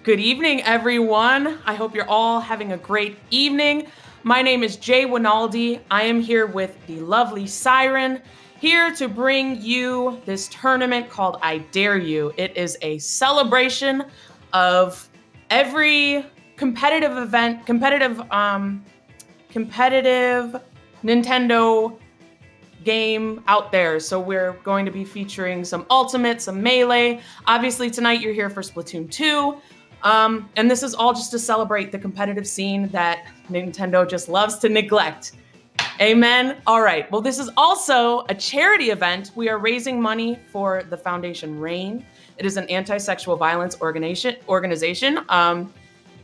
Good evening, everyone. I hope you're all having a great evening. My name is Jwanaldee. I am here with the lovely Cyren, here to bring you this tournament called I Dare You. It is a celebration of every competitive Nintendo game out there. So we're going to be featuring some Ultimate, some Melee. Obviously, tonight you're here for Splatoon 2. And this is all just to celebrate the competitive scene that Nintendo just loves to neglect. Amen. All right. Well, this is also a charity event. We are raising money for the Foundation RAIN. It is an anti-sexual violence organization.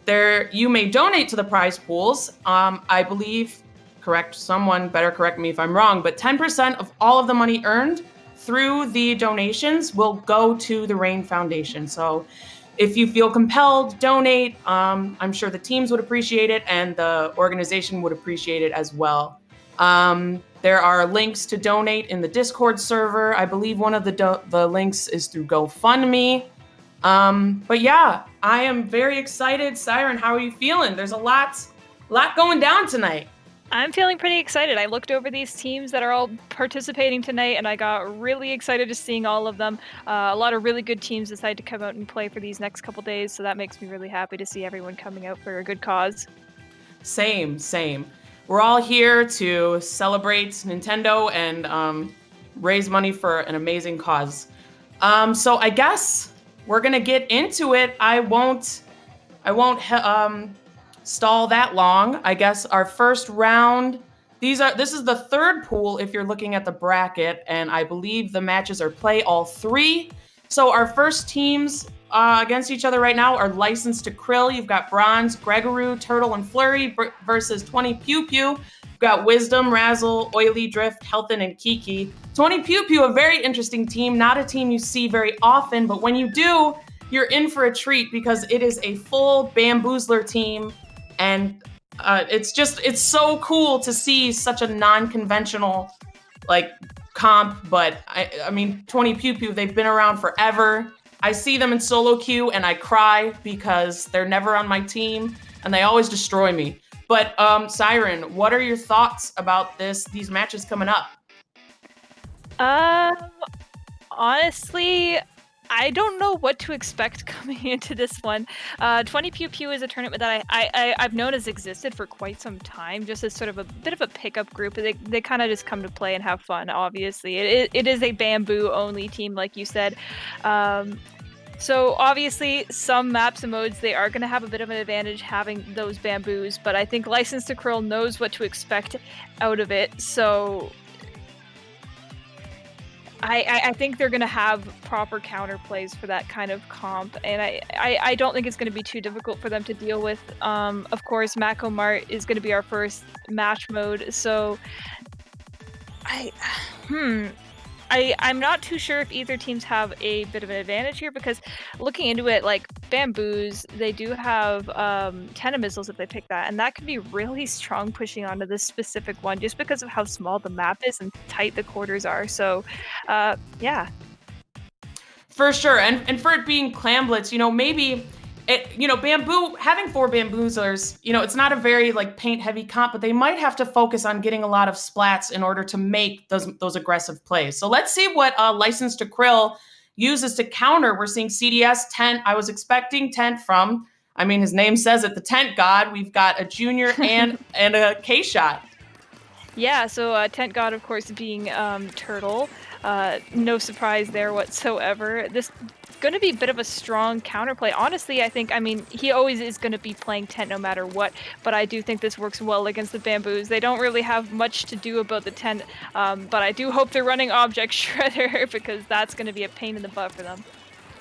There, you may donate to the prize pools. I believe, someone better correct me if I'm wrong, but 10% of all of the money earned through the donations will go to the RAIN Foundation. So if you feel compelled, donate. I'm sure the teams would appreciate it and the organization would appreciate it as well. There are links to donate in the Discord server. I believe one of the links is through GoFundMe. But yeah, I am very excited. Cyren, how are you feeling? There's a lot going down tonight. I'm feeling pretty excited. I looked over these teams that are all participating tonight, and I got really excited to seeing all of them. A lot of really good teams decided to come out and play for these next couple days, so that makes me really happy to see everyone coming out for a good cause. Same. We're all here to celebrate Nintendo and raise money for an amazing cause. So I guess we're gonna get into it. I won't stall that long. I guess our first round, this is the third pool if you're looking at the bracket, and I believe the matches are play all three. So our first teams against each other right now are licensed to Krill. You've got Bronze, Gregaroo, Turtle, and Flurry versus 20 Pew Pew. You've got Wisdom, Razzle, Oily Drift, Healthin, and Kiki. 20 Pew Pew, a very interesting team, not a team you see very often, but when you do, you're in for a treat because it is a full Bamboozler team. And it's so cool to see such a non-conventional comp. But I mean, 20 Pew Pew, they've been around forever. I see them in solo queue and I cry because they're never on my team and they always destroy me. But Cyren, what are your thoughts about these matches coming up? Honestly, I don't know what to expect coming into this one. 20 Pew Pew is a tournament that I've known has existed for quite some time, just as sort of a bit of a pickup group. They kind of just come to play and have fun, obviously. It is a bamboo-only team, like you said. So obviously, some maps and modes, they are going to have a bit of an advantage having those bamboos, but I think Licensed to Krill knows what to expect out of it, so I think they're going to have proper counterplays for that kind of comp, and I don't think it's going to be too difficult for them to deal with. Of course, Mako Mart is going to be our first match mode, so I'm not too sure if either teams have a bit of an advantage here, because looking into it, like bamboos, they do have 10 missiles if they pick that, and that could be really strong pushing onto this specific one just because of how small the map is and tight the quarters are. So yeah, for sure. And for it being Clamblitz, maybe bamboo, having 4 bamboozlers, it's not a very paint heavy comp, but they might have to focus on getting a lot of splats in order to make those aggressive plays. So let's see what License to Krill uses to counter. We're seeing CDS Tent. I was expecting Tent from, his name says it, the Tent God. We've got a Junior and a K-Shot. Yeah, so Tent God, of course, being Turtle. No surprise there whatsoever. This going to be a bit of a strong counterplay. Honestly, I think, he always is going to be playing Tent no matter what, but I do think this works well against the bamboos. They don't really have much to do about the Tent, but I do hope they're running Object Shredder because that's going to be a pain in the butt for them.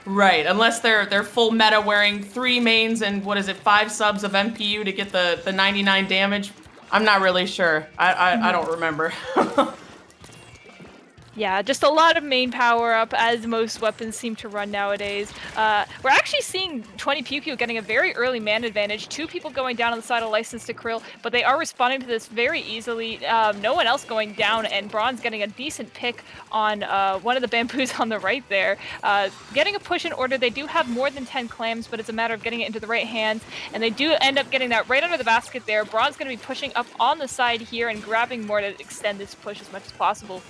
Right, unless they're full meta wearing 3 mains and 5 subs of MPU to get the 99 damage. I'm not really sure. I don't remember. Yeah, just a lot of main power up, as most weapons seem to run nowadays. We're actually seeing 20 Pew Pew getting a very early man advantage. 2 people going down on the side of License to Krill, but they are responding to this very easily. No one else going down, and Bronze getting a decent pick on one of the bamboos on the right there. Getting a push in order. They do have more than 10 clams, but it's a matter of getting it into the right hands, and they do end up getting that right under the basket there. Bronze going to be pushing up on the side here and grabbing more to extend this push as much as possible.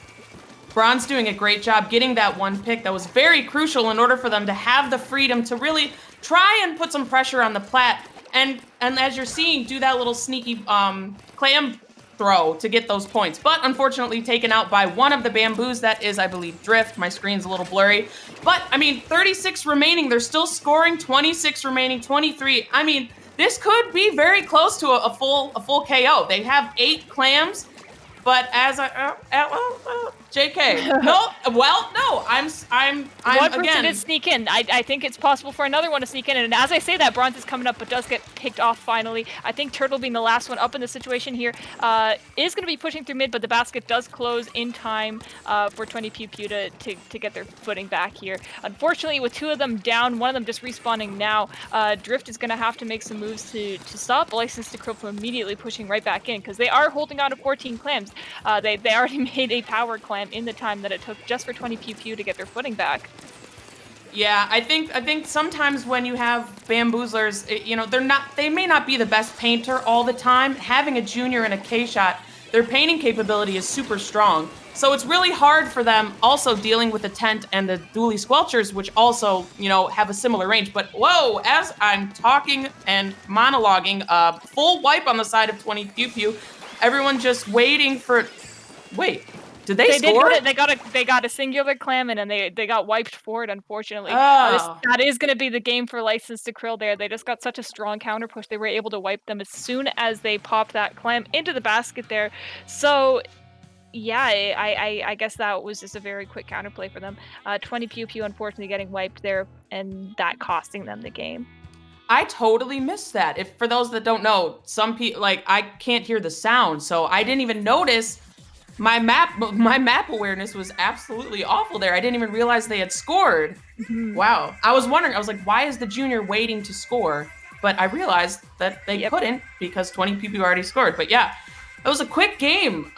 Bronze doing a great job getting that one pick that was very crucial in order for them to have the freedom to really try and put some pressure on the plat. And as you're seeing, do that little sneaky clam throw to get those points. But unfortunately taken out by one of the bamboos. That is, I believe, Drift. My screen's a little blurry. But, I mean, 36 remaining. They're still scoring. 26 remaining. 23. I mean, this could be very close to a full KO. They have 8 clams. But as JK. No, well, no. I'm one person again. did sneak in. I think it's possible for another one to sneak in. And as I say that, Bronze is coming up, but does get picked off finally. I think Turtle, being the last one up in the situation here, is going to be pushing through mid, but the basket does close in time for 20 Pew Pew to get their footing back here. Unfortunately, with 2 of them down, one of them just respawning now, Drift is going to have to make some moves to stop License to Krill from immediately pushing right back in, because they are holding on to 14 clams. They already made a power clam in the time that it took just for 20 Pew Pew to get their footing back. Yeah, I think sometimes when you have bamboozlers, they may not be the best painter all the time. Having a junior and a K-shot, their painting capability is super strong. So it's really hard for them also dealing with the Tent and the Dually Squelchers, which also, have a similar range. But whoa, as I'm talking and monologuing, full wipe on the side of 20 Pew Pew. Everyone just waiting for. Wait, did they score? They got a singular clam and they got wiped for it. Unfortunately, Oh. that is going to be the game for License to Krill. There, they just got such a strong counter push. They were able to wipe them as soon as they popped that clam into the basket there. So. Yeah, I guess that was just a very quick counterplay for them. 20 Pew Pew unfortunately getting wiped there, and that costing them the game. I totally missed that. If for those that don't know, some people I can't hear the sound, so I didn't even notice. My map awareness was absolutely awful there. I didn't even realize they had scored. Mm-hmm. Wow. I was wondering. I was like, why is the junior waiting to score? But I realized that they couldn't because 20 people already scored. But yeah, it was a quick game.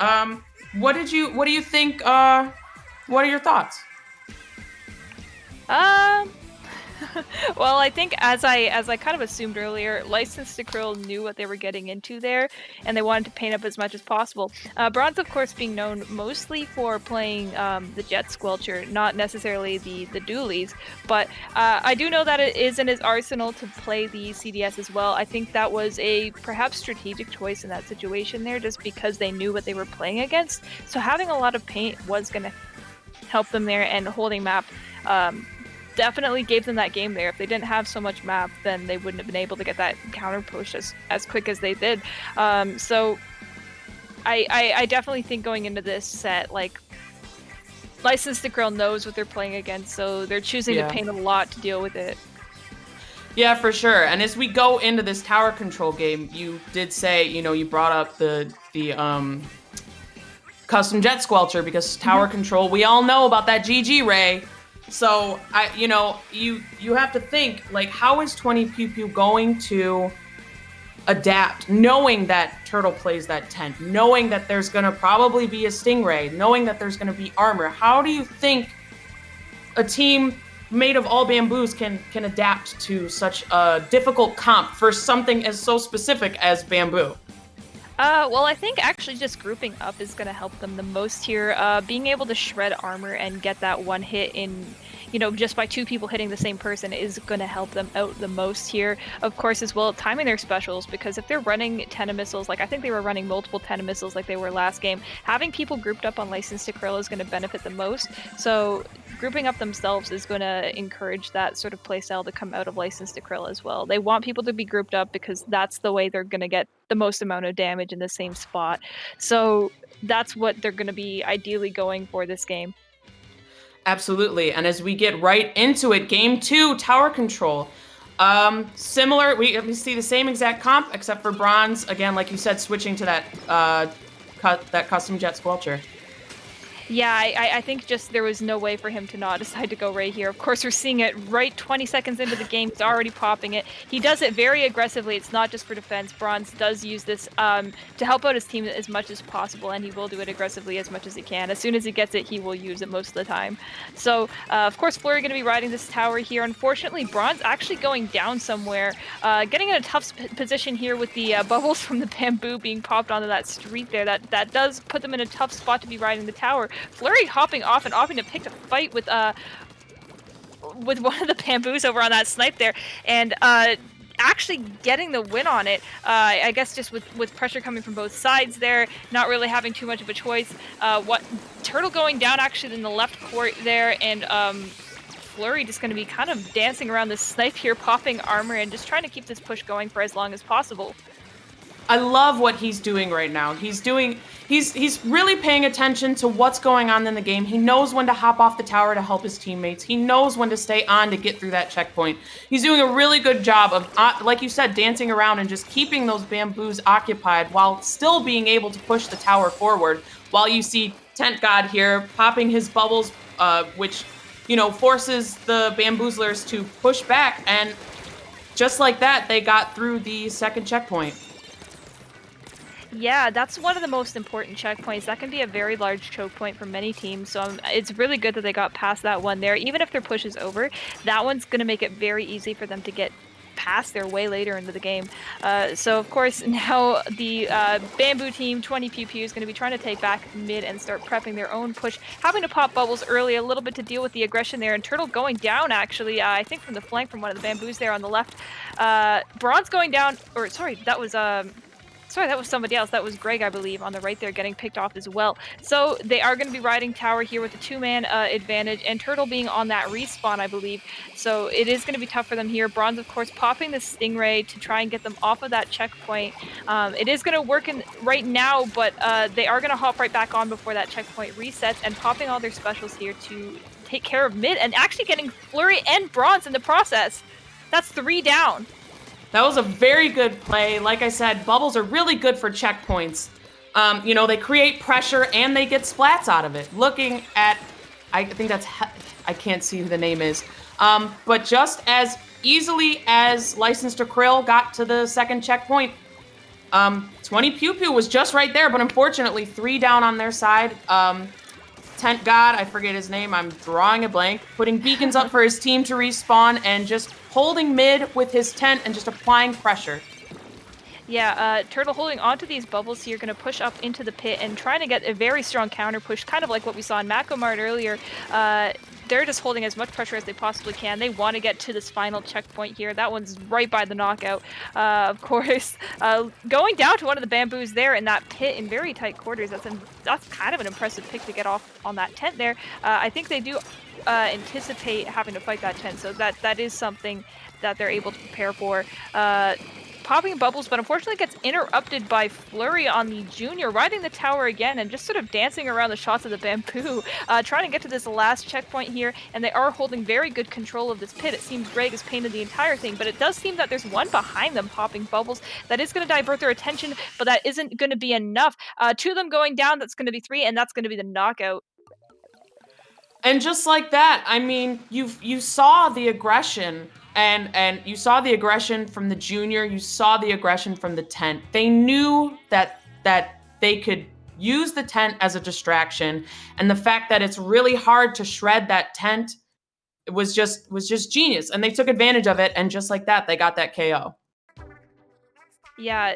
What do you think? What are your thoughts? Well, I think as I kind of assumed earlier, License to Krill knew what they were getting into there, and they wanted to paint up as much as possible. Bronze, of course, being known mostly for playing the Jet Squelcher, not necessarily the Dualies, but I do know that it is in his arsenal to play the CDS as well. I think that was a perhaps strategic choice in that situation there, just because they knew what they were playing against. So having a lot of paint was going to help them there, and holding map definitely gave them that game there. If they didn't have so much map, then they wouldn't have been able to get that counter push as quick as they did. So I definitely think going into this set, License to Krill knows what they're playing against, so they're choosing to paint a lot to deal with it. Yeah, for sure. And as we go into this tower control game, you did say, you brought up the custom Jet Squelcher, because tower control, we all know about that GG Ray. So you have to think, how is 20 Pew Pew going to adapt, knowing that Turtle plays that Tent, knowing that there's gonna probably be a Stingray, knowing that there's gonna be armor? How do you think a team made of all bamboos can adapt to such a difficult comp for something as so specific as bamboo? Well, I think actually just grouping up is going to help them the most here. Being able to shred armor and get that one hit in, just by 2 people hitting the same person is going to help them out the most here. Of course, as well, timing their specials, because if they're running Tenta missiles, I think they were running multiple Tenta missiles like they were last game, having people grouped up on License to Krill is going to benefit the most. So grouping up themselves is going to encourage that sort of playstyle to come out of License to Krill as well. They want people to be grouped up because that's the way they're going to get the most amount of damage in the same spot. So that's what they're going to be ideally going for this game. Absolutely. And as we get right into it, game 2, tower control. Similar, we see the same exact comp, except for Bronze, again, like you said, switching to that custom Jet Squelcher. Yeah, I think just there was no way for him to not decide to go right here. Of course, we're seeing it right 20 seconds into the game. He's already popping it. He does it very aggressively. It's not just for defense. Bronze does use this to help out his team as much as possible, and he will do it aggressively as much as he can. As soon as he gets it, he will use it most of the time. So, of course, Flurry going to be riding this tower here. Unfortunately, Bronze actually going down somewhere, getting in a tough position here with the bubbles from the bamboo being popped onto that street there. That does put them in a tough spot to be riding the tower. Flurry hopping off and offing to pick a fight with one of the bamboos over on that snipe there, and actually getting the win on it. I guess just with pressure coming from both sides there, not really having too much of a choice. What Turtle going down actually in the left court there, and Flurry just going to be kind of dancing around this snipe here, popping armor and just trying to keep this push going for as long as possible. I love what he's doing right now. He's really paying attention to what's going on in the game. He knows when to hop off the tower to help his teammates. He knows when to stay on to get through that checkpoint. He's doing a really good job of, like you said, dancing around and just keeping those bamboos occupied while still being able to push the tower forward. While you see Tent God here popping his bubbles, which, forces the bamboozlers to push back. And just like that, they got through the second checkpoint. Yeah, that's one of the most important checkpoints. That can be a very large choke point for many teams, so it's really good that they got past that one there. Even if their push is over, that one's going to make it very easy for them to get past their way later into the game. So, of course, now the Bamboo team, 20 Pew Pew, is going to be trying to take back mid and start prepping their own push, having to pop bubbles early a little bit to deal with the aggression there, and Turtle going down, actually, I think from the flank from one of the Bamboos there on the left. Bronze going down, or sorry, that was somebody else. That was Greg, I believe, on the right there, getting picked off as well. So they are going to be riding tower here with a two-man advantage, and Turtle being on that respawn, I believe. So it is going to be tough for them here. Bronze, of course, popping the Stingray to try and get them off of that checkpoint. It is going to work right now, but they are going to hop right back on before that checkpoint resets, and popping all their specials here to take care of mid, and actually getting Flurry and Bronze in the process. That's 3 down. That was a very good play. Like I said, bubbles are really good for checkpoints. They create pressure and they get splats out of it. Looking at, I think that's, I can't see who the name is. But just as easily as Licensed to Krill got to the second checkpoint, 20 Pew Pew was just right there, but unfortunately 3 down on their side. Tent God, I forget his name, I'm drawing a blank, putting beacons up for his team to respawn and just holding mid with his tent and just applying pressure. Yeah, Turtle holding onto these bubbles here, going to push up into the pit and trying to get a very strong counter push, kind of like what we saw in Mako Mart earlier. They're just holding as much pressure as they possibly can. They want to get to this final checkpoint here. That one's right by the knockout, of course. Going down to one of the bamboos there in that pit in very tight quarters. That's kind of an impressive pick to get off on that tent there. I think they do anticipate having to fight that tent, so that is something that they're able to prepare for. Popping bubbles, but unfortunately gets interrupted by Flurry on the junior, riding the tower again and just sort of dancing around the shots of the bamboo, trying to get to this last checkpoint here, and they are holding very good control of this pit. It seems Greg has painted the entire thing, but it does seem that there's one behind them popping bubbles that is going to divert their attention, but that isn't going to be enough. 2 of them going down, that's going to be 3, and that's going to be the knockout. And just like that, I mean, you saw the aggression, and you saw the aggression from the junior, you saw the aggression from the tent. They knew that they could use the tent as a distraction, and the fact that it's really hard to shred that tent was just genius. And they took advantage of it, and just like that, they got that KO. Yeah,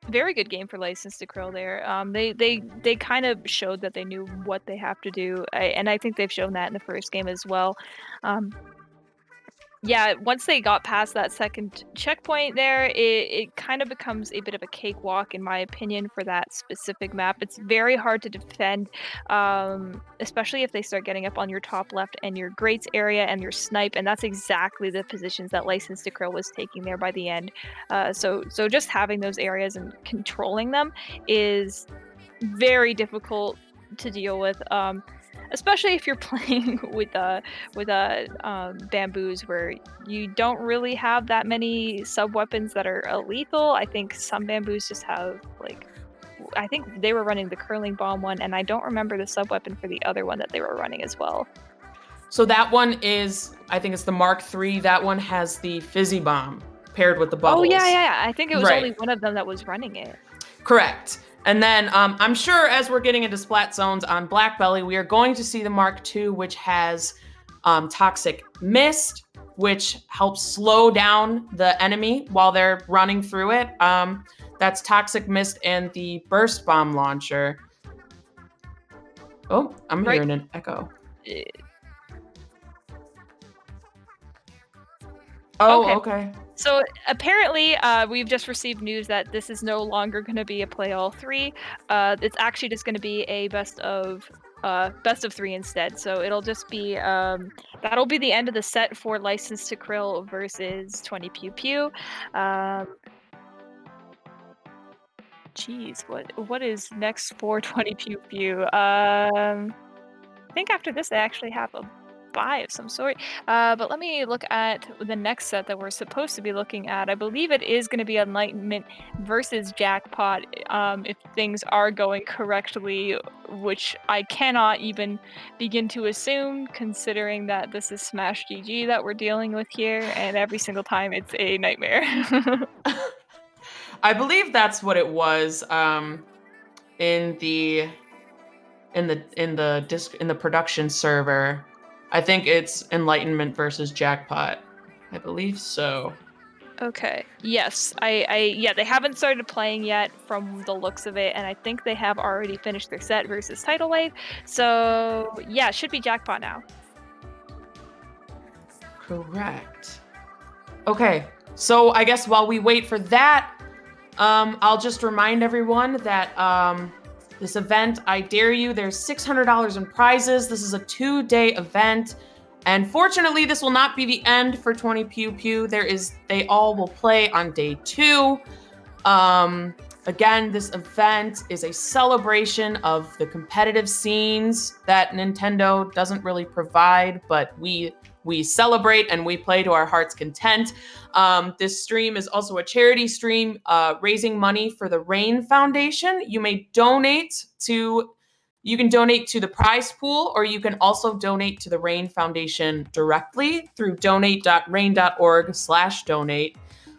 very good game for Licensed to Krill there. They kind of showed that they knew what they have to do, and I think they've shown that in the first game as well. Yeah, once they got past that second checkpoint there, it kind of becomes a bit of a cakewalk, in my opinion, for that specific map. It's very hard to defend, especially if they start getting up on your top left and your grates area and your snipe, and that's exactly the positions that Licensed to Krill was taking there by the end. So just having those areas and controlling them is very difficult to deal with. Especially if you're playing with bamboos where you don't really have that many sub weapons that are lethal. I think some bamboos just have like I think they were running the curling bomb one, and I don't remember the sub weapon for the other one that they were running as well. So that one is, I think it's the Mark III. That one has the fizzy bomb paired with the bubbles. Oh yeah. I think it was Right. only one of them that was running it. Correct. And then I'm sure as we're getting into Splat Zones on Black Belly, we are going to see the Mark II, which has Toxic Mist, which helps slow down the enemy while they're running through it. That's Toxic Mist and the Burst Bomb Launcher. Oh, I'm hearing an echo. Oh, okay. So apparently, we've just received news that this is no longer going to be a play all three. It's actually just going to be a best of three instead. So it'll just be that'll be the end of the set for License to Krill versus 20 Pew Pew. Geez, what is next for 20 Pew Pew? I think after this they actually have a buy of some sort. But let me look at the next set that we're supposed to be looking at. I believe it is going to be Enlightenment versus Jackpot, if things are going correctly, which I cannot even begin to assume, considering that this is Smash GG that we're dealing with here, and every single time it's a nightmare. I believe that's what it was in the production server. I think it's Enlightenment versus Jackpot. I believe so. Okay. Yes. Yeah, they haven't started playing yet from the looks of it, and I think they have already finished their set versus Tidal Wave. So yeah, it should be Jackpot now. Correct. Okay. So I guess while we wait for that, I'll just remind everyone that this event, I Dare You, there's $600 in prizes. This is a 2-day event. And fortunately, this will not be the end for 20 Pew Pew. They all will play on day 2. Again, this event is a celebration of the competitive scenes that Nintendo doesn't really provide, but we celebrate and we play to our heart's content. This stream is also a charity stream, raising money for the Rain Foundation. You can donate to the prize pool, or you can also donate to the Rain Foundation directly through donate.rain.org/donate.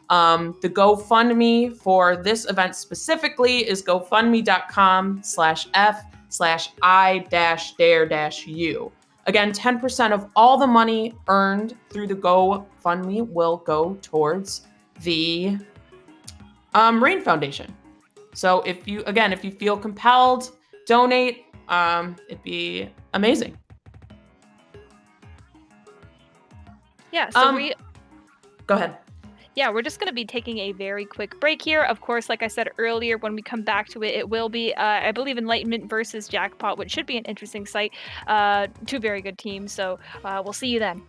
The GoFundMe for this event specifically is gofundme.com/f/I-Dair-You. Again, 10% of all the money earned through the GoFundMe will go towards the Rain Foundation. So if you feel compelled, donate. It'd be amazing. Yeah, so go ahead. Yeah, we're just going to be taking a very quick break here. Of course, like I said earlier, when we come back to it, it will be, I believe, Enlightenment versus Jackpot, which should be an interesting sight. 2 very good teams, so we'll see you then.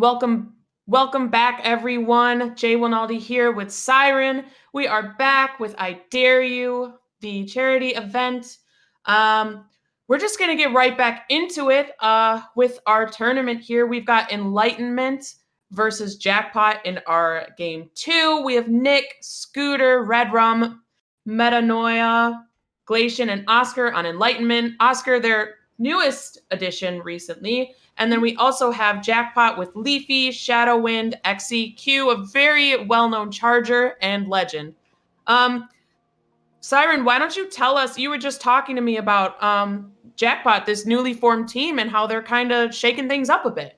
Welcome back, everyone. Jwanaldee here with Cyren. We are back with I Dare You, the charity event. We're just gonna get right back into it with our tournament here. We've got Enlightenment versus Jackpot in our game 2. We have Nick, Scooter, Red Rum, Metanoia, Glacian, and Oscar on Enlightenment. Oscar, their newest addition recently. And then we also have Jackpot with Leafy, Shadowwind, XEQ, a very well-known charger and legend. Cyren, why don't you tell us, you were just talking to me about Jackpot, this newly formed team, and how they're kind of shaking things up a bit.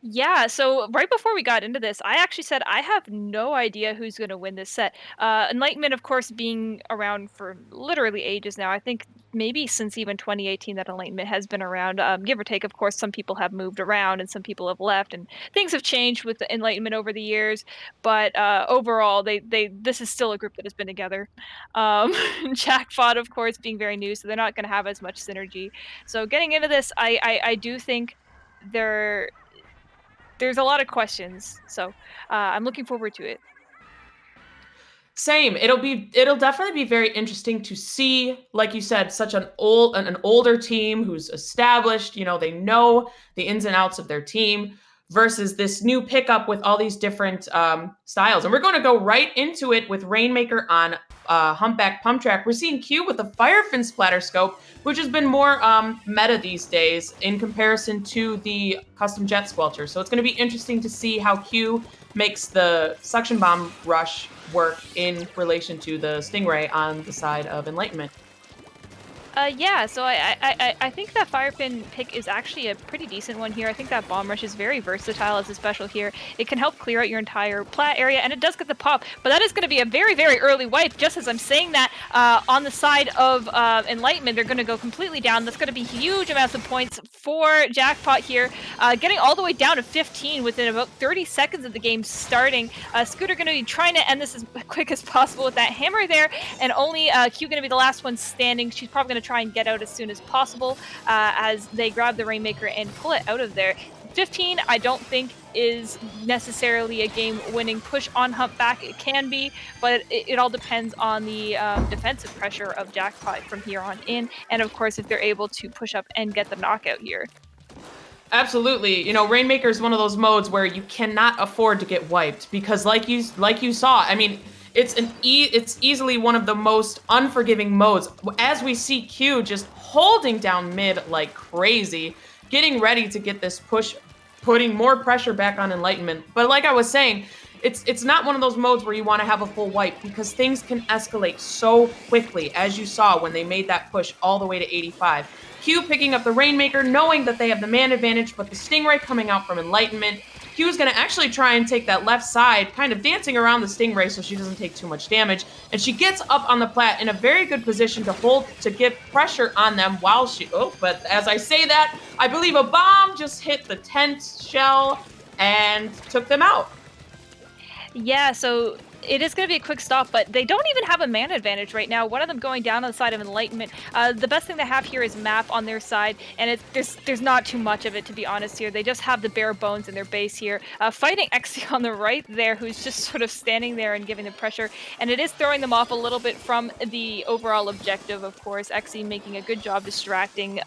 Yeah, so right before we got into this, I actually said I have no idea who's going to win this set. Enlightenment, of course, being around for literally ages now. I think maybe since even 2018 that Enlightenment has been around, give or take. Of course, some people have moved around and some people have left, and things have changed with the Enlightenment over the years. But overall, this is still a group that has been together. Um, Jackpot, of course, being very new, so they're not going to have as much synergy. So getting into this, I do think they're there's a lot of questions, so I'm looking forward to it. Same. It'll definitely be very interesting to see, like you said, such an older team who's established, they know the ins and outs of their team versus this new pickup with all these different styles. And we're going to go right into it with Rainmaker on Humpback Pump Track. We're seeing Q with the Firefin Splatter Scope, which has been more meta these days in comparison to the custom Jet Squelcher. So it's going to be interesting to see how Q makes the Suction Bomb Rush work in relation to the Stingray on the side of Enlightenment. Yeah, so I think that Firefin pick is actually a pretty decent one here. I think that Bomb Rush is very versatile as a special here. It can help clear out your entire plat area, and it does get the pop, but that is going to be a very, very early wipe. Just as I'm saying that, on the side of Enlightenment, they're going to go completely down. That's going to be huge amounts of points for Jackpot here, getting all the way down to 15 within about 30 seconds of the game starting. Scooter going to be trying to end this as quick as possible with that hammer there, and only Q going to be the last one standing. She's probably going to try and get out as soon as possible as they grab the Rainmaker and pull it out of there. 15, I don't think is necessarily a game-winning push on Humpback. It can be, but it all depends on the defensive pressure of Jackpot from here on in, and of course if they're able to push up and get the knockout here. Absolutely. Rainmaker is one of those modes where you cannot afford to get wiped because like you saw, I mean, it's easily one of the most unforgiving modes. As we see Q just holding down mid like crazy, getting ready to get this push, putting more pressure back on Enlightenment. But like I was saying, it's not one of those modes where you want to have a full wipe because things can escalate so quickly, as you saw when they made that push all the way to 85. Q picking up the Rainmaker, knowing that they have the man advantage, but the Stingray coming out from Enlightenment. Q's going to actually try and take that left side, kind of dancing around the Stingray so she doesn't take too much damage. And she gets up on the plat in a very good position to get pressure on them while but as I say that, I believe a bomb just hit the tent shell and took them out. Yeah, so it is going to be a quick stop, but they don't even have a mana advantage right now. One of them going down on the side of Enlightenment. The best thing they have here is map on their side, and there's not too much of it, to be honest here. They just have the bare bones in their base here. Fighting Xe on the right there, who's just sort of standing there and giving the pressure, and it is throwing them off a little bit from the overall objective, of course. Xe making a good job distracting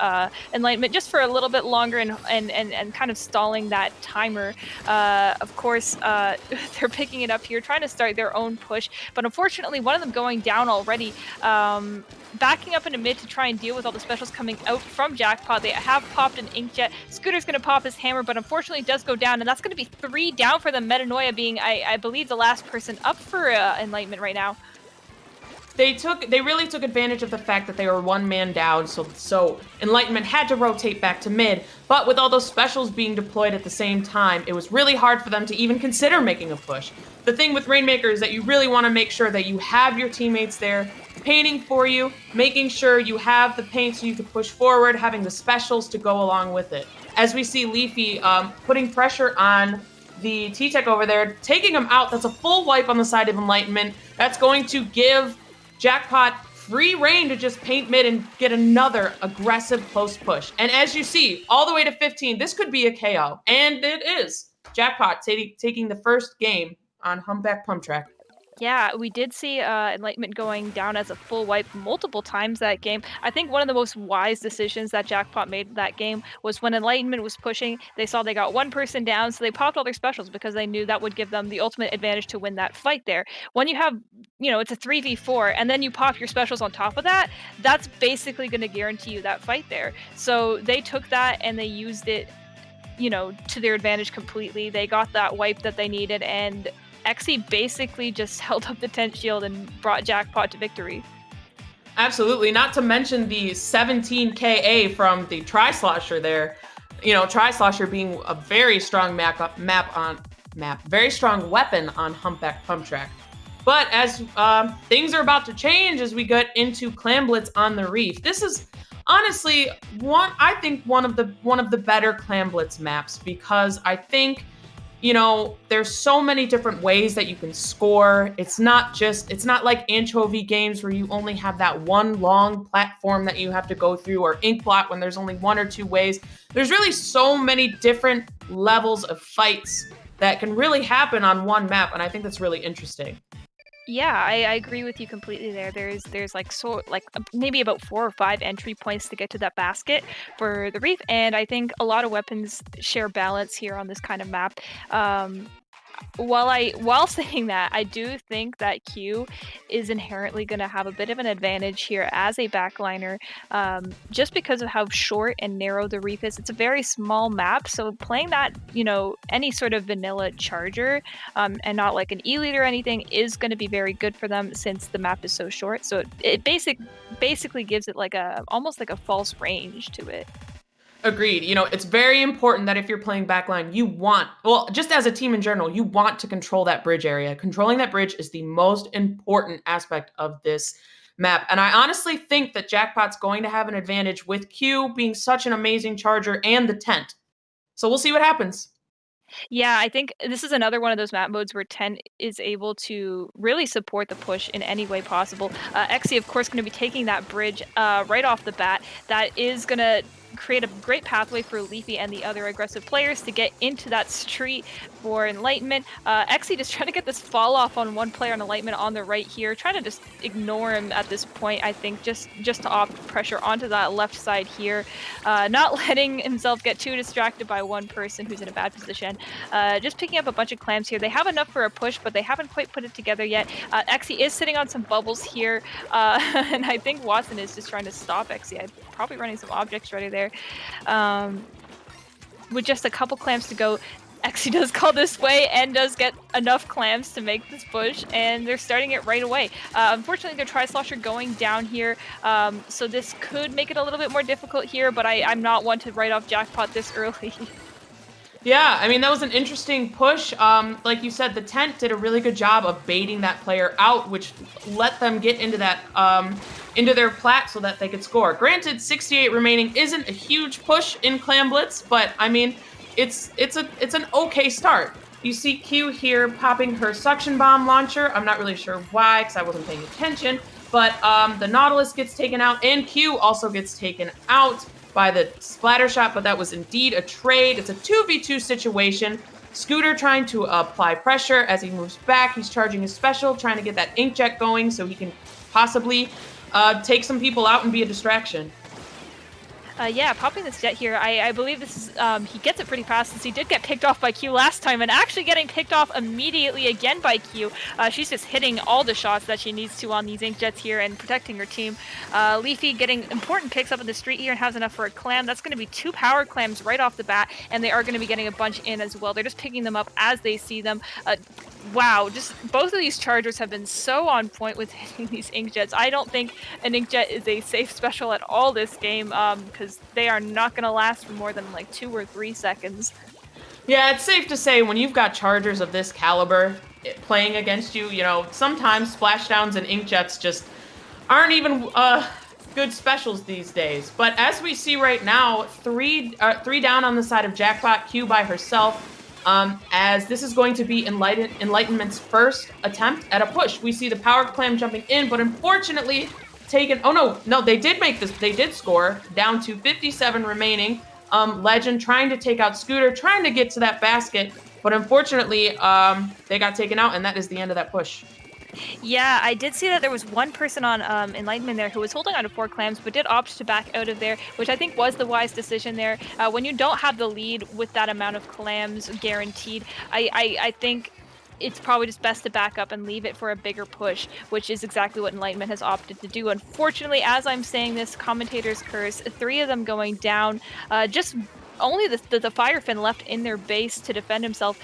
Enlightenment just for a little bit longer and kind of stalling that timer. Of course, they're picking it up here, trying to start their own push, but unfortunately one of them going down already, backing up into mid to try and deal with all the specials coming out from Jackpot. They have popped an Inkjet. Scooter's going to pop his hammer, but unfortunately it does go down, and that's going to be 3 down for them. Metanoia being, I believe, the last person up for Enlightenment right now. They really took advantage of the fact that they were 1 man down, so Enlightenment had to rotate back to mid, but with all those specials being deployed at the same time, it was really hard for them to even consider making a push. The thing with Rainmaker is that you really want to make sure that you have your teammates there painting for you, making sure you have the paint so you can push forward, having the specials to go along with it. As we see Leafy putting pressure on the T-Tech over there, taking him out. That's a full wipe on the side of Enlightenment. That's going to give Jackpot free reign to just paint mid and get another aggressive close push. And as you see, all the way to 15, this could be a KO. And it is. Jackpot taking the first game on Humpback Pump Track. Yeah, we did see Enlightenment going down as a full wipe multiple times that game. I think one of the most wise decisions that Jackpot made that game was when Enlightenment was pushing, they saw they got one person down, so they popped all their specials because they knew that would give them the ultimate advantage to win that fight there. When you have, it's a 3v4, and then you pop your specials on top of that, that's basically going to guarantee you that fight there. So they took that and they used it, to their advantage completely. They got that wipe that they needed, and Xe basically just held up the tent shield and brought Jackpot to victory. Absolutely, not to mention the 17 KA from the Tri-Slosher there. Tri-Slosher being a very strong very strong weapon on Humpback Pump Track. But as things are about to change as we get into Clam Blitz on the Reef, this is honestly one of the better Clam Blitz maps, because I think there's so many different ways that you can score. It's not like anchovy games where you only have that one long platform that you have to go through, or Inkblot when there's only one or two ways. There's really so many different levels of fights that can really happen on one map, and I think that's really interesting. Yeah, I agree with you completely there. There's maybe about 4 or 5 entry points to get to that basket for the reef, and I think a lot of weapons share balance here on this kind of map. While saying that, I do think that Q is inherently going to have a bit of an advantage here as a backliner, just because of how short and narrow the reef is. It's a very small map, so playing that, any sort of vanilla charger, and not like an E-lead or anything, is going to be very good for them since the map is so short. So it basically gives it almost like a false range to it. Agreed. It's very important that if you're playing backline, just as a team in general, you want to control that bridge area. Controlling that bridge is the most important aspect of this map. And I honestly think that Jackpot's going to have an advantage with Q being such an amazing charger and the tent. So we'll see what happens. Yeah, I think this is another one of those map modes where 10 is able to really support the push in any way possible. Xe, of course, going to be taking that bridge right off the bat. That is going to create a great pathway for Leafy and the other aggressive players to get into that street for Enlightenment. Xe just trying to get this fall off on one player on Enlightenment on the right here, trying to just ignore him at this point, I think, just to opt pressure onto that left side here, not letting himself get too distracted by one person who's in a bad position. Just picking up a bunch of clams here. They have enough for a push, but they haven't quite put it together yet. Xe is sitting on some bubbles here, and I think Watson is just trying to stop Xe. I'm probably running some objects ready there. With just a couple clams to go, Xe does call this way and does get enough clams to make this push, and they're starting it right away. Unfortunately, their Tri-Slosher going down here, so this could make it a little bit more difficult here, but I'm not one to write off Jackpot this early. Yeah, I mean, that was an interesting push. Like you said, the tent did a really good job of baiting that player out, which let them get into that into their plat so that they could score. Granted, 68 remaining isn't a huge push in Clam Blitz, but I mean, it's an okay start. You see Q here popping her suction bomb launcher. I'm not really sure why, because I wasn't paying attention. But the Nautilus gets taken out, and Q also gets taken out by the splatter shot, but that was indeed a trade. It's a 2v2 situation. Scooter trying to apply pressure as he moves back. He's charging his special, trying to get that inkjet going so he can possibly take some people out and be a distraction. Yeah, popping this jet here, I believe this is, he gets it pretty fast since he did get picked off by Q last time, and actually getting picked off immediately again by Q. She's just hitting all the shots that she needs to on these ink jets here and protecting her team. Leafy getting important picks up in the street here and has enough for a clam. That's going to be 2 power clams right off the bat, and they are going to be getting a bunch in as well. They're just picking them up as they see them. Wow, just both of these chargers have been so on point with hitting these inkjets. I don't think an inkjet is a safe special at all this game, because they are not going to last for more than like 2 or 3 seconds. Yeah, it's safe to say when you've got chargers of this caliber playing against you, sometimes splashdowns and inkjets just aren't even good specials these days. But as we see right now, three down on the side of Jackpot, Q by herself. As this is going to be Enlightenment's first attempt at a push. We see the power clam jumping in, but unfortunately taken. Oh no, they did make this. They did score down to 57 remaining. Legend trying to take out Scooter, trying to get to that basket. But unfortunately, they got taken out, and that is the end of that push. Yeah, I did see that there was one person on Enlightenment there who was holding on to 4 clams, but did opt to back out of there, which I think was the wise decision there. When you don't have the lead with that amount of clams guaranteed, I think it's probably just best to back up and leave it for a bigger push, which is exactly what Enlightenment has opted to do. Unfortunately, as I'm saying this, Commentators curse, 3 of them going down, just only the Firefin left in their base to defend himself,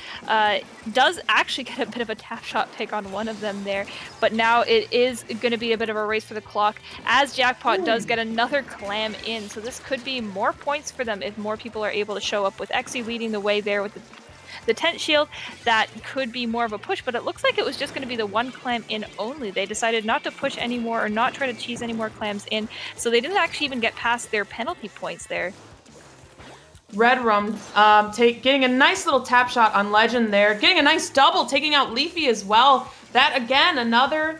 does actually get a bit of a tap shot pick on one of them there, but now it is going to be a bit of a race for the clock as Jackpot does get another clam in, so this could be more points for them if more people are able to show up, with Exy leading the way there with the tent shield. That could be more of a push, but it looks like it was just going to be the 1 clam in only. They decided not to push anymore or not try to cheese any more clams in, so they didn't actually even get past their penalty points there. Red Rum getting a nice little tap shot on Legend there, getting a nice double, taking out Leafy as well. That, again, another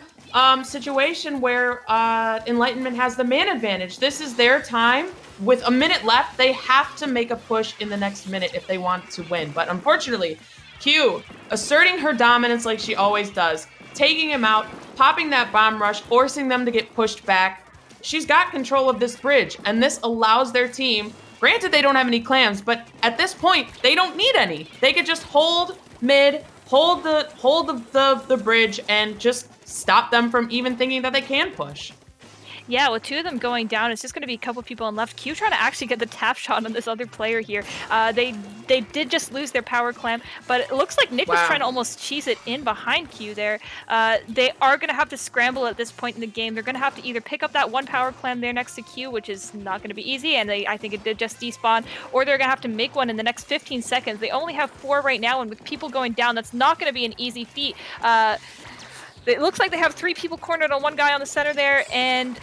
situation where Enlightenment has the man advantage. This is their time. With a minute left, they have to make a push in the next minute if they want to win. But unfortunately, Q asserting her dominance like she always does, taking him out, popping that bomb rush, forcing them to get pushed back. She's got control of this bridge, and this allows their team. Granted, they don't have any clams, but at this point, they don't need any. They could just hold mid, hold the bridge, and just stop them from even thinking that they can push. Yeah, with 2 of them going down, it's just going to be a couple people on left. Q trying to actually get the tap shot on this other player here. They did just lose their power clam, but it looks like Nick was trying to almost cheese it in behind Q there. They are going to have to scramble at this point in the game. They're going to have to either pick up that 1 power clam there next to Q, which is not going to be easy, and I think it did just despawn, or they're going to have to make one in the next 15 seconds. They only have 4 right now, and with people going down, that's not going to be an easy feat. It looks like they have 3 people cornered on 1 guy on the center there, and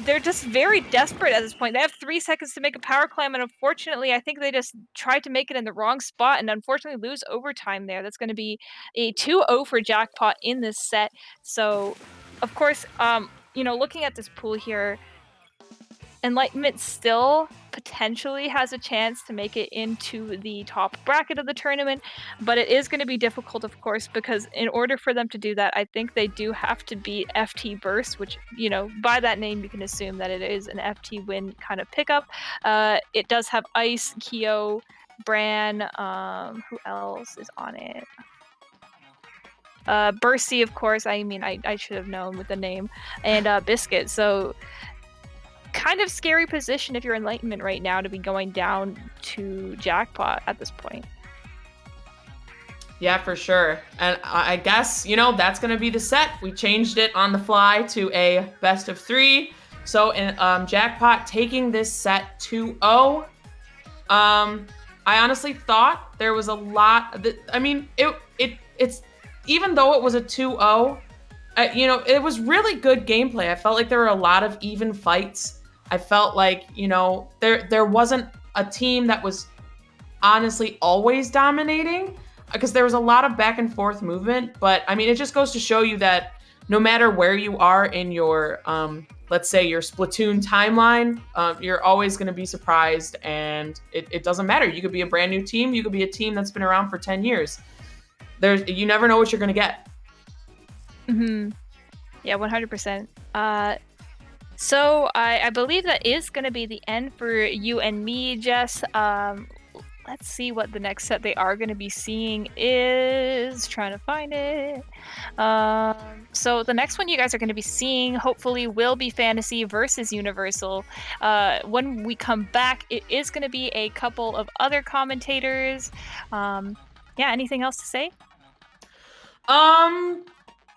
they're just very desperate at this point. They have 3 seconds to make a power clam, and unfortunately, I think they just tried to make it in the wrong spot and unfortunately lose overtime there. That's going to be a 2-0 for Jackpot in this set. So, of course, looking at this pool here, Enlightenment still potentially has a chance to make it into the top bracket of the tournament, but it is going to be difficult, of course, because in order for them to do that, I think they do have to beat FT Burst, which, by that name, you can assume that it is an FT win kind of pickup. It does have Ice, Keo, Bran, who else is on it? Bursty, of course. I should have known with the name, and Biscuit. So kind of scary position if you're Enlightenment right now to be going down to Jackpot at this point. Yeah, for sure. And I guess, that's going to be the set. We changed it on the fly to a best of 3. So Jackpot taking this set 2-0. I honestly thought there was a lot. It's even though it was a 2-0, it was really good gameplay. I felt like there were a lot of even fights. I felt like, there wasn't a team that was honestly always dominating, because there was a lot of back and forth movement. But it just goes to show you that no matter where you are in your, let's say your Splatoon timeline, you're always going to be surprised, and it doesn't matter. You could be a brand new team. You could be a team that's been around for 10 years. You never know what you're going to get. Mm-hmm. Yeah, 100%. So I believe that is going to be the end for you and me, Jess. Let's see what the next set they are going to be seeing is. Trying to find it. So the next one you guys are going to be seeing, hopefully, will be Fantasy versus Universal. When we come back, it is going to be a couple of other commentators. Anything else to say?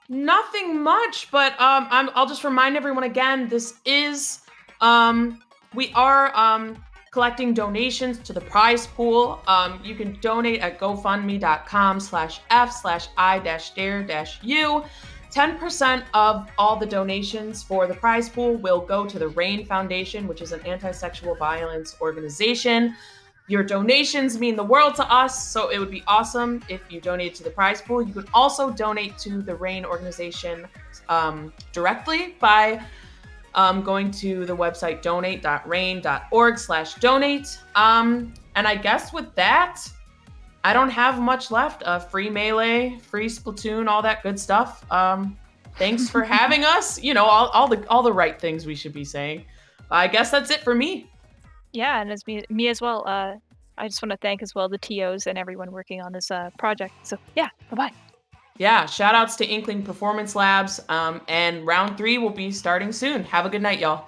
Nothing much, but I'll just remind everyone again, this is, we are collecting donations to the prize pool. You can donate at gofundme.com/f/I-Dair-You. 10% of all the donations for the prize pool will go to the RAIN Foundation, which is an anti-sexual violence organization. Your donations mean the world to us, so it would be awesome if you donate to the prize pool. You could also donate to the RAIN organization directly by going to the website donate.rain.org/donate. And I guess with that, I don't have much left. Free Melee, free Splatoon, all that good stuff. Thanks for having us. You know, all the right things we should be saying. I guess that's it for me. Yeah, and as me as well. I just want to thank as well the TOs and everyone working on this project. So yeah, bye-bye. Yeah, shout outs to Inkling Performance Labs. And round 3 will be starting soon. Have a good night, y'all.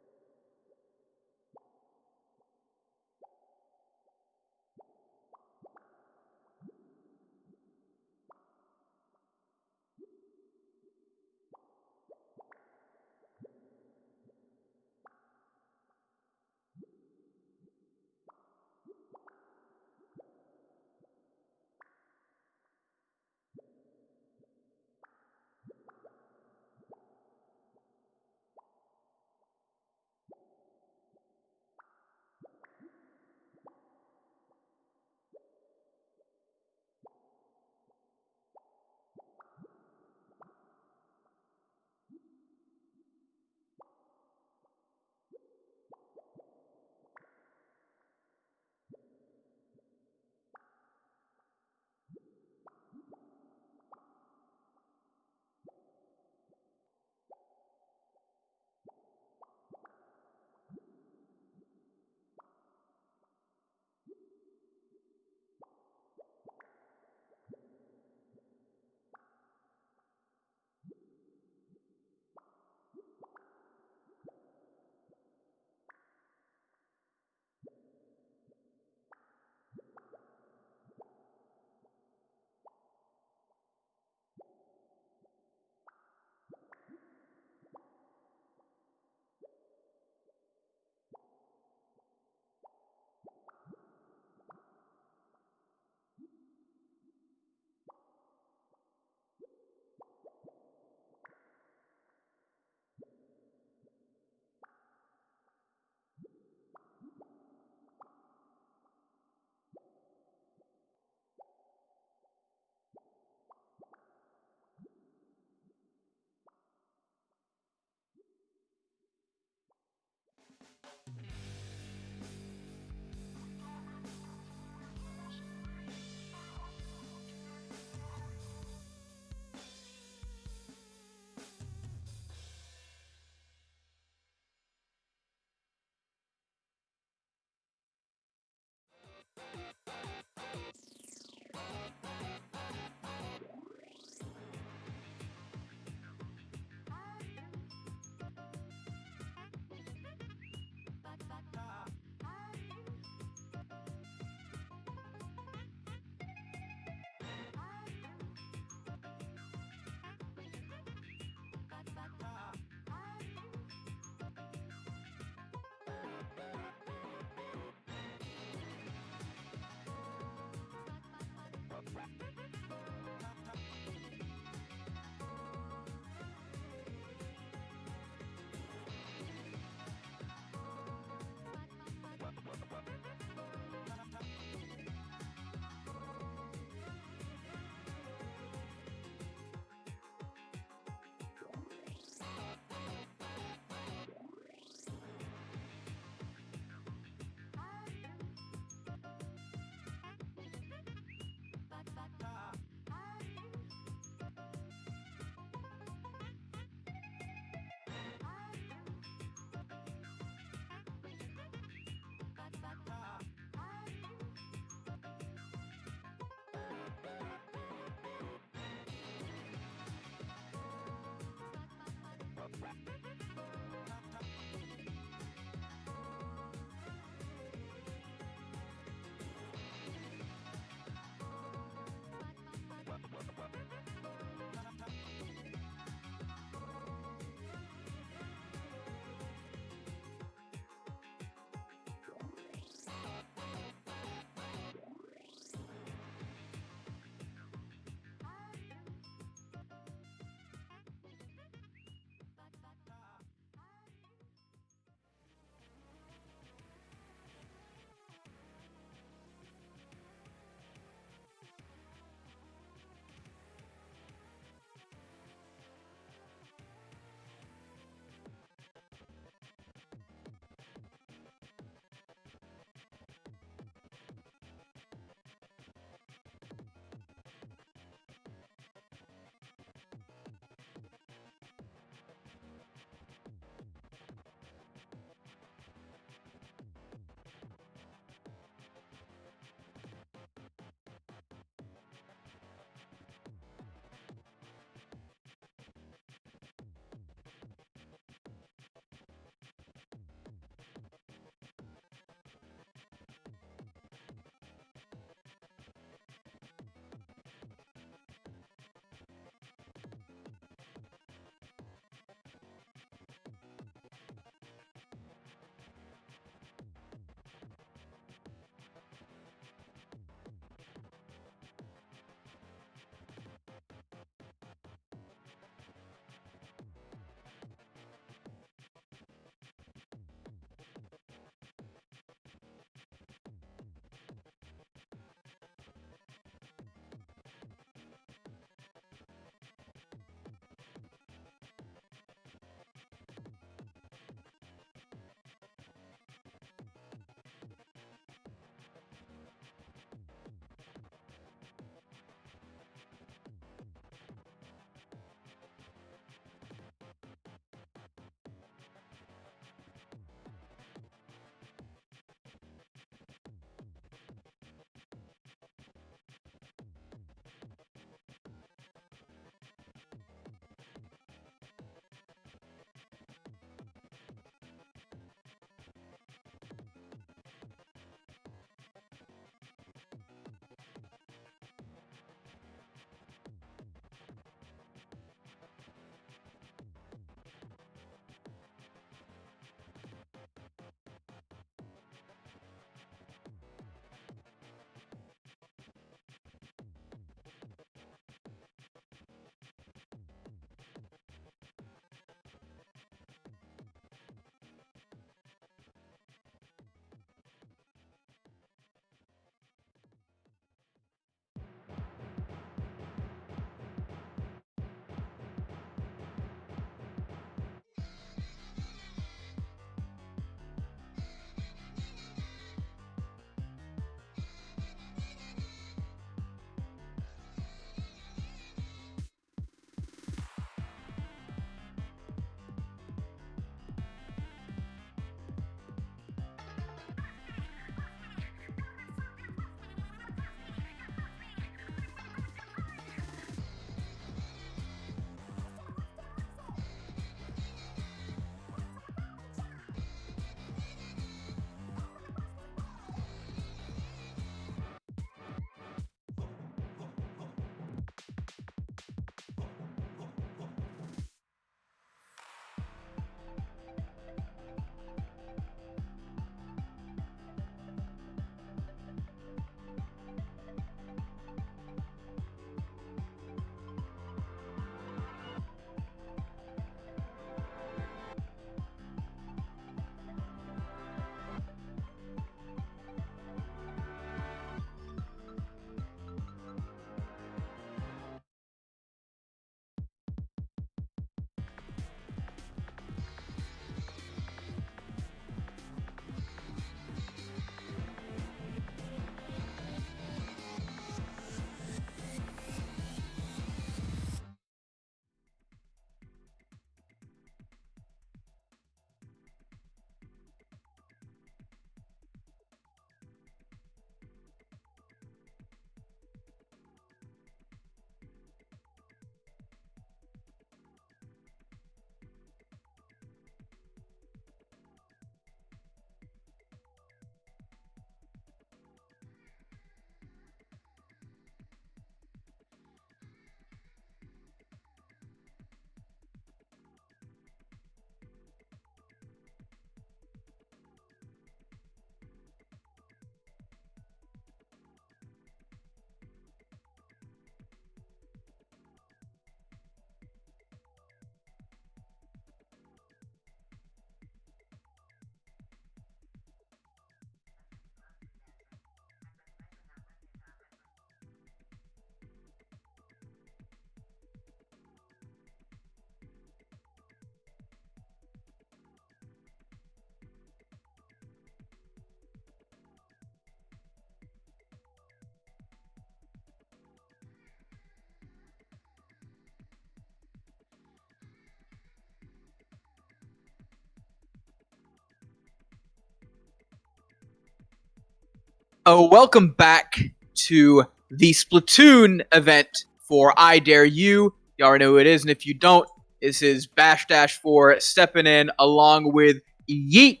Welcome back to the Splatoon event for I Dare You. You already know who it is, and if you don't, this is BashDash 4 stepping in along with Yeet.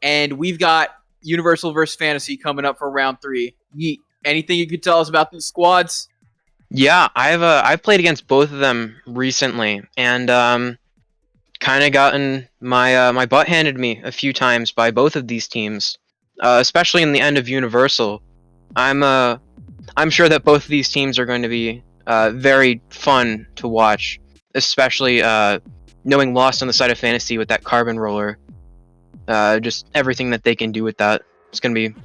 And we've got Universal vs. Fantasy coming up for round 3. Yeet, anything you could tell us about these squads? Yeah, I've played against both of them recently, and kind of gotten my butt handed to me a few times by both of these teams, especially in the end of Universal. I'm sure that both of these teams are going to be very fun to watch, especially knowing Lost on the side of Fantasy with that carbon roller. Just everything that they can do with that. It's going to be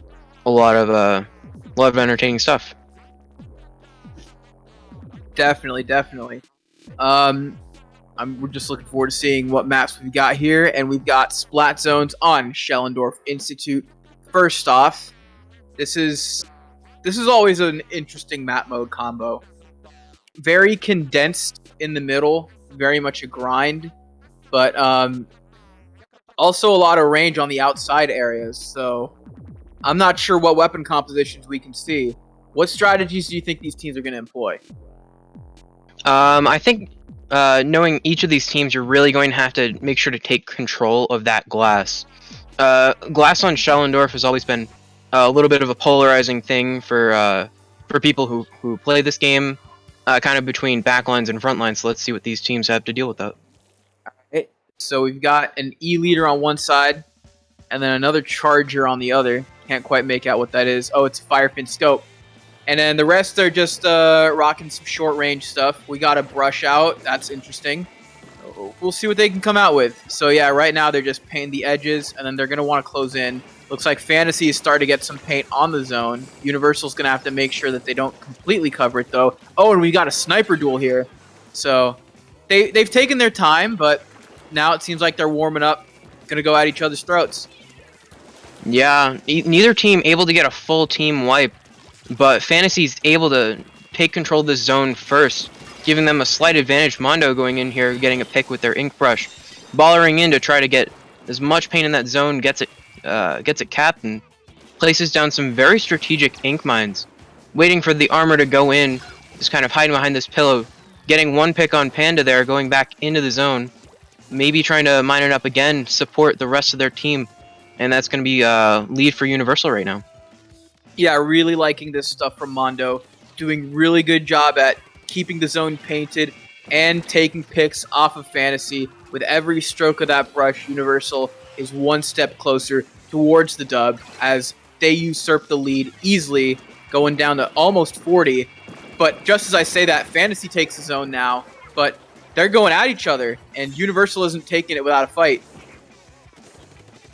a lot of entertaining stuff. Definitely. We're just looking forward to seeing what maps we've got here, and we've got Splat Zones on Schellendorf Institute. First off, this is always an interesting map mode combo. Very condensed in the middle, very much a grind, but also a lot of range on the outside areas. So I'm not sure what weapon compositions we can see. What strategies do you think these teams are going to employ? I think knowing each of these teams, you're really going to have to make sure to take control of that glass. Glass on Schellendorf has always been a little bit of a polarizing thing for people who play this game, kind of between backlines and frontlines. So let's see what these teams have to deal with that. Alright, so we've got an E leader on one side, and then another charger on the other. Can't quite make out what that is. Oh, it's a Firepin scope. And then the rest are just rocking some short range stuff. We got a brush out. That's interesting. We'll see what they can come out with. So yeah, right now they're just painting the edges, and then they're going to want to close in. Looks like Fantasy is starting to get some paint on the zone. Universal's going to have to make sure that they don't completely cover it, though. Oh, and we got a sniper duel here. So they've taken their time, but now it seems like they're warming up. Going to go at each other's throats. Yeah, neither team able to get a full team wipe, but Fantasy's able to take control of this zone first, giving them a slight advantage. Mondo going in here, getting a pick with their ink brush, ballering in to try to get as much paint in that zone, gets it capped, and places down some very strategic ink mines, waiting for the armor to go in, just kind of hiding behind this pillow, getting one pick on Panda there, going back into the zone, maybe trying to mine it up again, support the rest of their team, and that's going to be lead for Universal right now. Yeah, really liking this stuff from Mondo. Doing really good job at keeping the zone painted and taking picks off of Fantasy. With every stroke of that brush, Universal is one step closer towards the dub as they usurp the lead easily, going down to almost 40. But just as I say that, Fantasy takes the zone now, but they're going at each other, and Universal isn't taking it without a fight.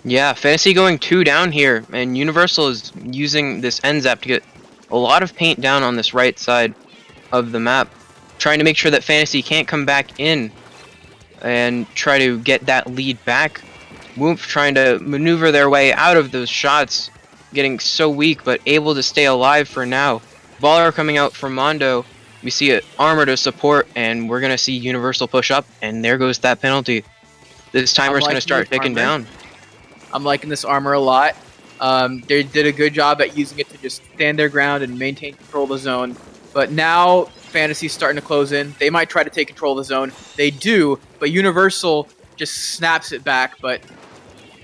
Yeah, Fantasy going 2 down here, and Universal is using this end zap to get a lot of paint down on this right side of the map, trying to make sure that Fantasy can't come back in and try to get that lead back. Whoop trying to maneuver their way out of those shots, getting so weak, but able to stay alive for now. Baller coming out from Mondo. We see it armor to support, and we're going to see Universal push up, and there goes that penalty. This timer's going to start ticking down. I'm liking this armor a lot. They did a good job at using it to just stand their ground and maintain control of the zone. But now Fantasy's starting to close in. They might try to take control of the zone. They do, but Universal just snaps it back. But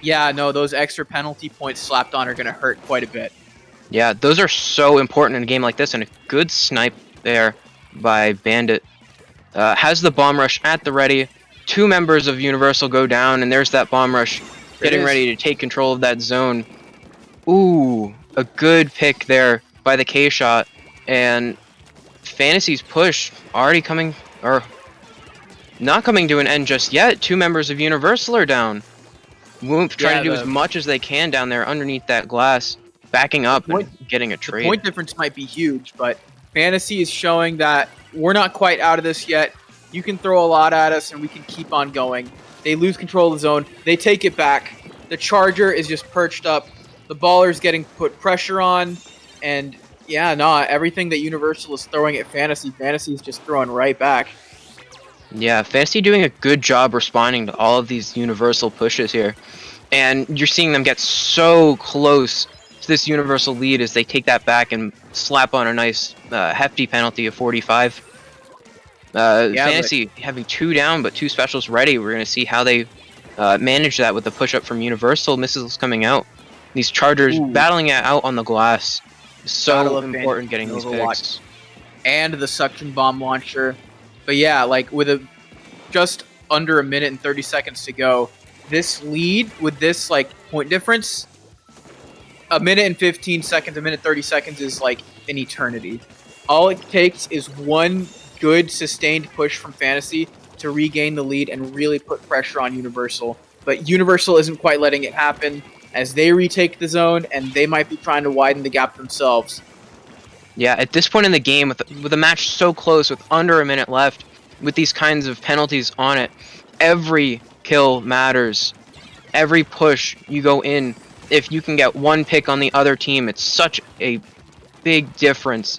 yeah, no, those extra penalty points slapped on are going to hurt quite a bit. Yeah, those are so important in a game like this, and a good snipe there by Bandit. Has the bomb rush at the ready. 2 members of Universal go down, and there's that bomb rush getting ready to take control of that zone. Ooh, a good pick there by the K-shot, and Fantasy's push already coming, or not coming to an end just yet. 2 members of Universal are down. Whoop, trying to do as much as they can down there underneath that glass, backing up and getting a trade. The point difference might be huge, but Fantasy is showing that we're not quite out of this yet. You can throw a lot at us, and we can keep on going. They lose control of the zone. They take it back. The charger is just perched up. The baller's getting put pressure on. And yeah, no, everything that Universal is throwing at Fantasy, Fantasy is just throwing right back. Yeah, Fantasy doing a good job responding to all of these Universal pushes here. And you're seeing them get so close to this Universal lead as they take that back and slap on a nice hefty penalty of 45. Fantasy having 2 down, but 2 specials ready. We're going to see how they manage that with the push-up from Universal. Missiles coming out. These Chargers battling it out on the glass. So important getting these picks. And the suction bomb launcher. But yeah, like with just under a minute and 30 seconds to go, this lead with this like point difference, a minute and 15 seconds, a minute 30 seconds is like an eternity. All it takes is one good sustained push from Fantasy to regain the lead and really put pressure on Universal. But Universal isn't quite letting it happen as they retake the zone, and they might be trying to widen the gap themselves. Yeah, at this point in the game, with a match so close, with under a minute left, with these kinds of penalties on it, every kill matters. Every push you go in, if you can get one pick on the other team, it's such a big difference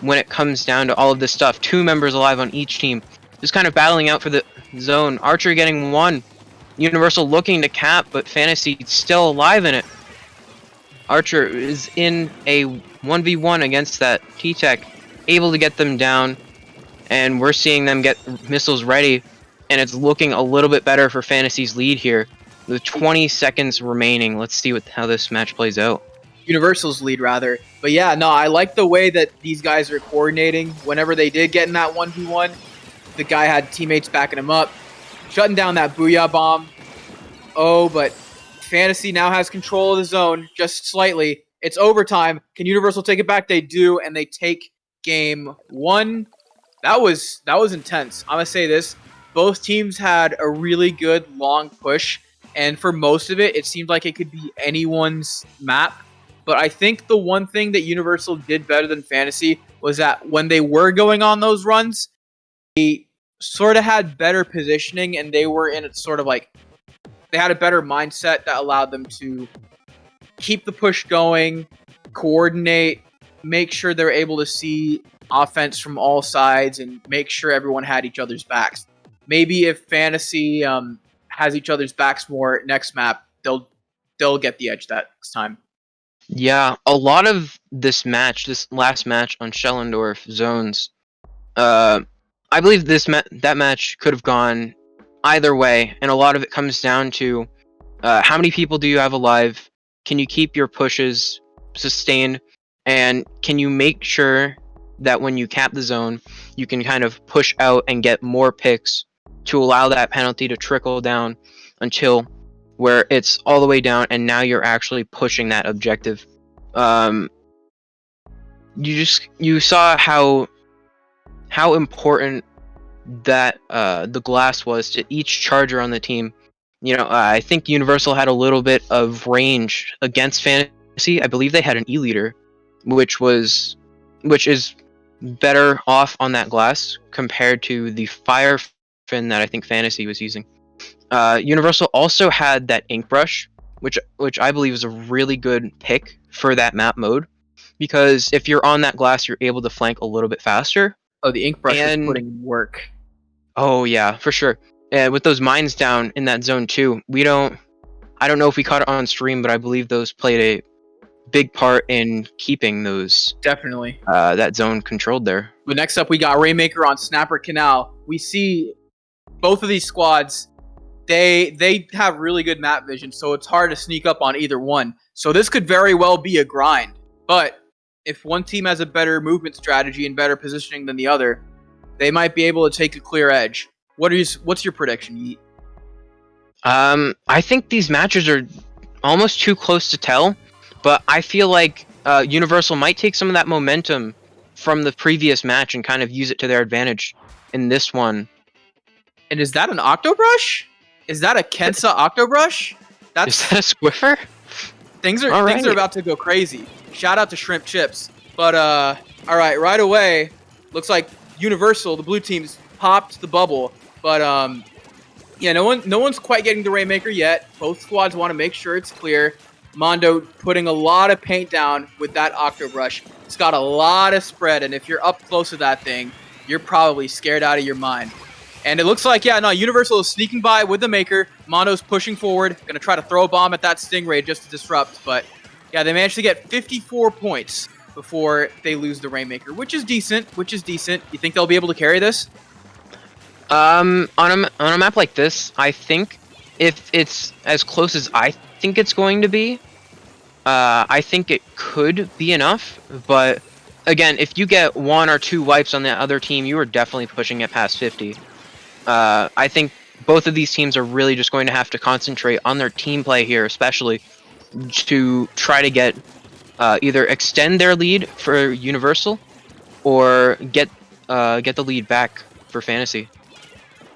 when it comes down to all of this stuff. 2 members alive on each team, just kind of battling out for the zone. Archer getting 1. Universal looking to cap, but Fantasy still alive in it. Archer is in a 1v1 against that T-Tech, able to get them down, and we're seeing them get missiles ready, and it's looking a little bit better for Fantasy's lead here. With 20 seconds remaining, let's see how this match plays out. Universal's lead, rather. But yeah, no, I like the way that these guys are coordinating. Whenever they did get in that 1v1, the guy had teammates backing him up, shutting down that Booyah bomb. Oh, but Fantasy now has control of the zone, just slightly. It's overtime. Can Universal take it back? They do, and they take game 1. That was intense. I'm going to say this. Both teams had a really good long push, and for most of it, it seemed like it could be anyone's map. But I think the one thing that Universal did better than Fantasy was that when they were going on those runs, they sort of had better positioning, and they were in it sort of like they had a better mindset that allowed them to keep the push going, coordinate, make sure they're able to see offense from all sides, and make sure everyone had each other's backs. Maybe if Fantasy has each other's backs more next map, they'll get the edge that next time. Yeah, a lot of this last match on Schellendorf zones, I believe that match could have gone either way, and a lot of it comes down to how many people do you have alive? Can you keep your pushes sustained? And can you make sure that when you cap the zone, you can kind of push out and get more picks to allow that penalty to trickle down until where it's all the way down, and now you're actually pushing that objective. You saw how important that the glass was to each charger on the team. You know, I think Universal had a little bit of range against Fantasy. I believe they had an E-leader, which is better off on that glass compared to the fire fin that I think Fantasy was using. Universal also had that ink brush, which I believe is a really good pick for that map mode, because if you're on that glass, you're able to flank a little bit faster. Oh, the ink brush is putting in work. Oh yeah, for sure. And with those mines down in that zone too, I don't know if we caught it on stream, but I believe those played a big part in keeping those definitely that zone controlled there. But next up, we got Rainmaker on Snapper Canal. We see both of these squads. They have really good map vision, so it's hard to sneak up on either one. So this could very well be a grind. But if one team has a better movement strategy and better positioning than the other, they might be able to take a clear edge. What's your prediction, Yeet? I think these matches are almost too close to tell, but I feel like Universal might take some of that momentum from the previous match and kind of use it to their advantage in this one. And is that an Octobrush? Is that a Kensa Octobrush? Is that a Squiffer? Things are about to go crazy. Shout out to Shrimp Chips. But all right away, looks like Universal, the blue team's popped the bubble. But yeah, no one's quite getting the Rainmaker yet. Both squads want to make sure it's clear. Mondo putting a lot of paint down with that Octobrush. It's got a lot of spread, and if you're up close to that thing, you're probably scared out of your mind. And it looks like, Universal is sneaking by with the Maker. Mondo's pushing forward, going to try to throw a bomb at that Stingray just to disrupt. But Yeah, they managed to get 54 points before they lose the Rainmaker, which is decent. You think they'll be able to carry this? On a map like this, I think if it's as close as I think it's going to be, I think it could be enough. But again, if you get 1 or 2 wipes on the other team, you are definitely pushing it past 50. I think both of these teams are really just going to have to concentrate on their team play here, especially to try to get either extend their lead for Universal or get the lead back for Fantasy.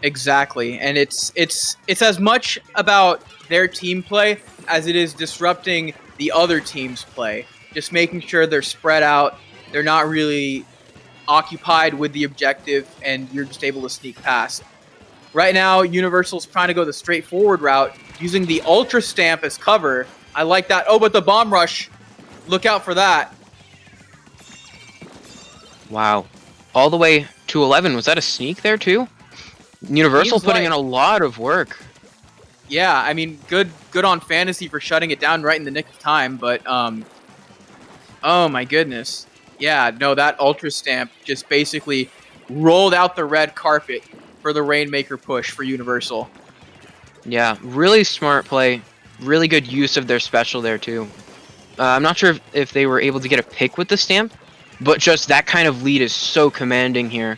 Exactly, and it's as much about their team play as it is disrupting the other team's play. Just making sure they're spread out, they're not really occupied with the objective, and you're just able to sneak past. Right now, Universal's trying to go the straightforward route, using the Ultra Stamp as cover. I like that. Oh, but the Bomb Rush, look out for that. Wow, all the way to 11. Was that a sneak there too? Universal putting in a lot of work. Yeah, I mean, good on Fantasy for shutting it down right in the nick of time, but oh my goodness. Yeah, no, that Ultra Stamp just basically rolled out the red carpet for the Rainmaker push for Universal. Yeah, really smart play. Really good use of their special there too. I'm not sure if they were able to get a pick with the stamp, but just that kind of lead is so commanding here.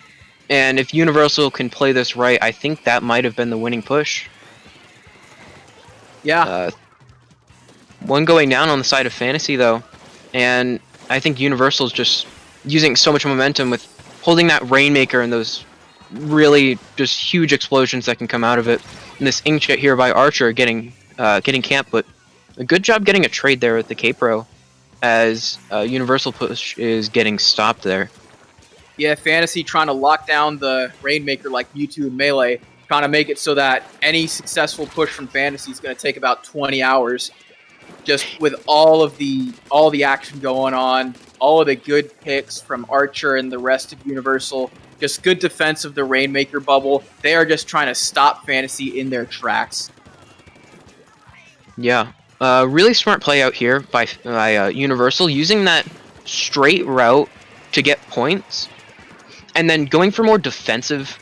And if Universal can play this right, I think that might have been the winning push. Yeah. One going down on the side of Fantasy, though. And I think Universal's just using so much momentum with holding that Rainmaker and those really just huge explosions that can come out of it. And this Inkjet here by Archer getting camped, but a good job getting a trade there with the K-Pro as Universal push is getting stopped there. Yeah, Fantasy trying to lock down the Rainmaker like Mewtwo and Melee, trying to make it so that any successful push from Fantasy is going to take about 20 hours. Just with all the action going on, all of the good picks from Archer and the rest of Universal, just good defense of the Rainmaker bubble. They are just trying to stop Fantasy in their tracks. Yeah, really smart play out here by Universal, using that straight route to get points. And then going for more defensive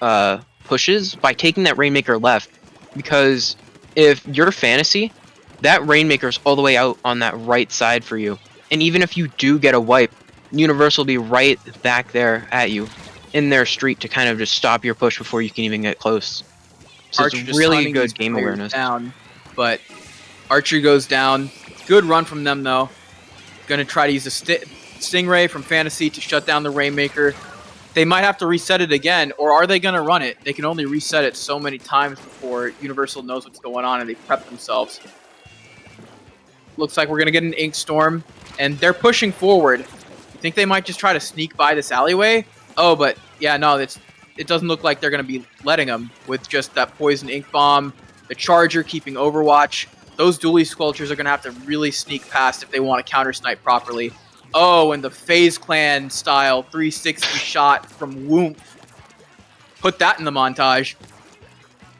pushes by taking that Rainmaker left, because if you're Fantasy, that Rainmaker's all the way out on that right side for you. And even if you do get a wipe, Universal will be right back there at you in their street to kind of just stop your push before you can even get close. So Archer it's just really hunting good these game players awareness. down, but Archer goes down. Good run from them, though. Gonna try to use a Stingray from Fantasy to shut down the Rainmaker. They might have to reset it again, or are they going to run it? They can only reset it so many times before Universal knows what's going on and they prep themselves. Looks like we're going to get an Ink Storm, and they're pushing forward. You think they might just try to sneak by this alleyway? Oh, but yeah, no, it doesn't look like they're going to be letting them with just that Poison Ink Bomb, the Charger keeping Overwatch. Those Dually Squelchers are going to have to really sneak past if they want to counter-snipe properly. Oh, and the FaZe Clan style 360 shot from Whoomp. Put that in the montage.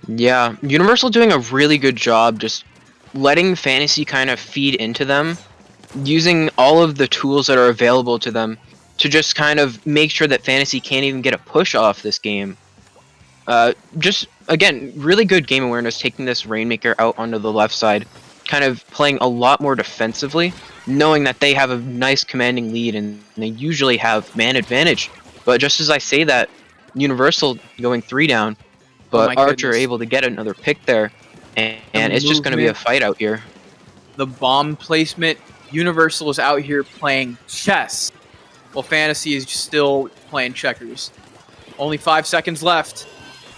Yeah, Universal doing a really good job just letting Fantasy kind of feed into them, using all of the tools that are available to them to just kind of make sure that Fantasy can't even get a push off this game. Just, again, really good game awareness, taking this Rainmaker out onto the left side, kind of playing a lot more defensively, knowing that they have a nice commanding lead and they usually have man advantage. But just as I say that, Universal going 3 down, but Archer able to get another pick there, and it's just going to be a fight out here. The bomb placement, Universal is out here playing chess, while Fantasy is still playing checkers. Only 5 seconds left.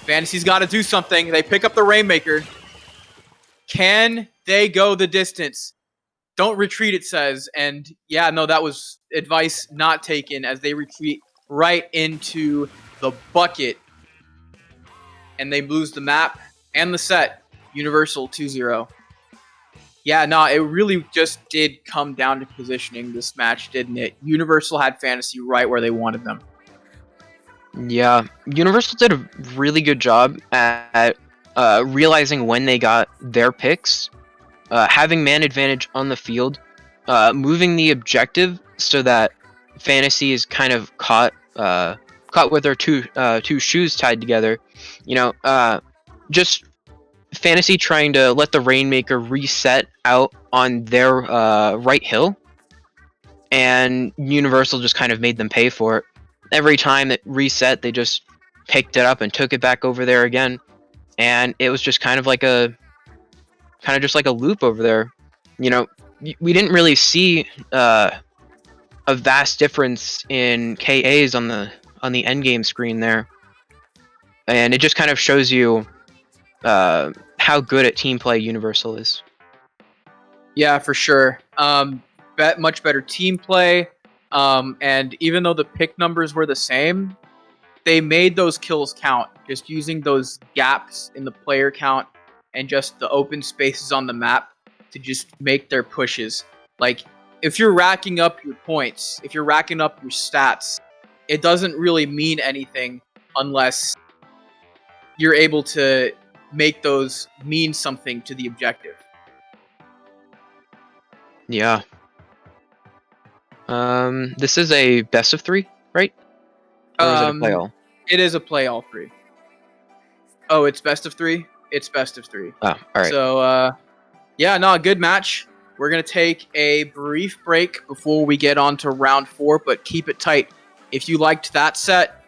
Fantasy's got to do something. They pick up the Rainmaker. Can they go the distance? Don't retreat, it says. And yeah, no, that was advice not taken as they retreat right into the bucket. And they lose the map and the set. Universal 2-0. Yeah, no, it really just did come down to positioning this match, didn't it? Universal had Fantasy right where they wanted them. Yeah, Universal did a really good job at realizing when they got their picks, having man advantage on the field, moving the objective so that Fantasy is kind of caught with their two shoes tied together. You know, just Fantasy trying to let the Rainmaker reset out on their right hill, and Universal just kind of made them pay for it. Every time it reset, they just picked it up and took it back over there again, and it was just kind of just like a loop over there. You know, we didn't really see a vast difference in KAs on the endgame screen there, and it just kind of shows you how good at team play Universal is. Yeah, for sure. Much better team play. And even though the pick numbers were the same, they made those kills count. Just using those gaps in the player count and just the open spaces on the map to just make their pushes. Like, if you're racking up your points, if you're racking up your stats, it doesn't really mean anything unless you're able to make those mean something to the objective. Yeah. This is a best of 3, right? Or is it a play all? It is a play all 3. Oh, it's best of 3? It's best of 3. Oh, alright. So, yeah, no, good match. We're going to take a brief break before we get on to round 4, but keep it tight. If you liked that set,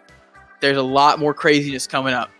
there's a lot more craziness coming up.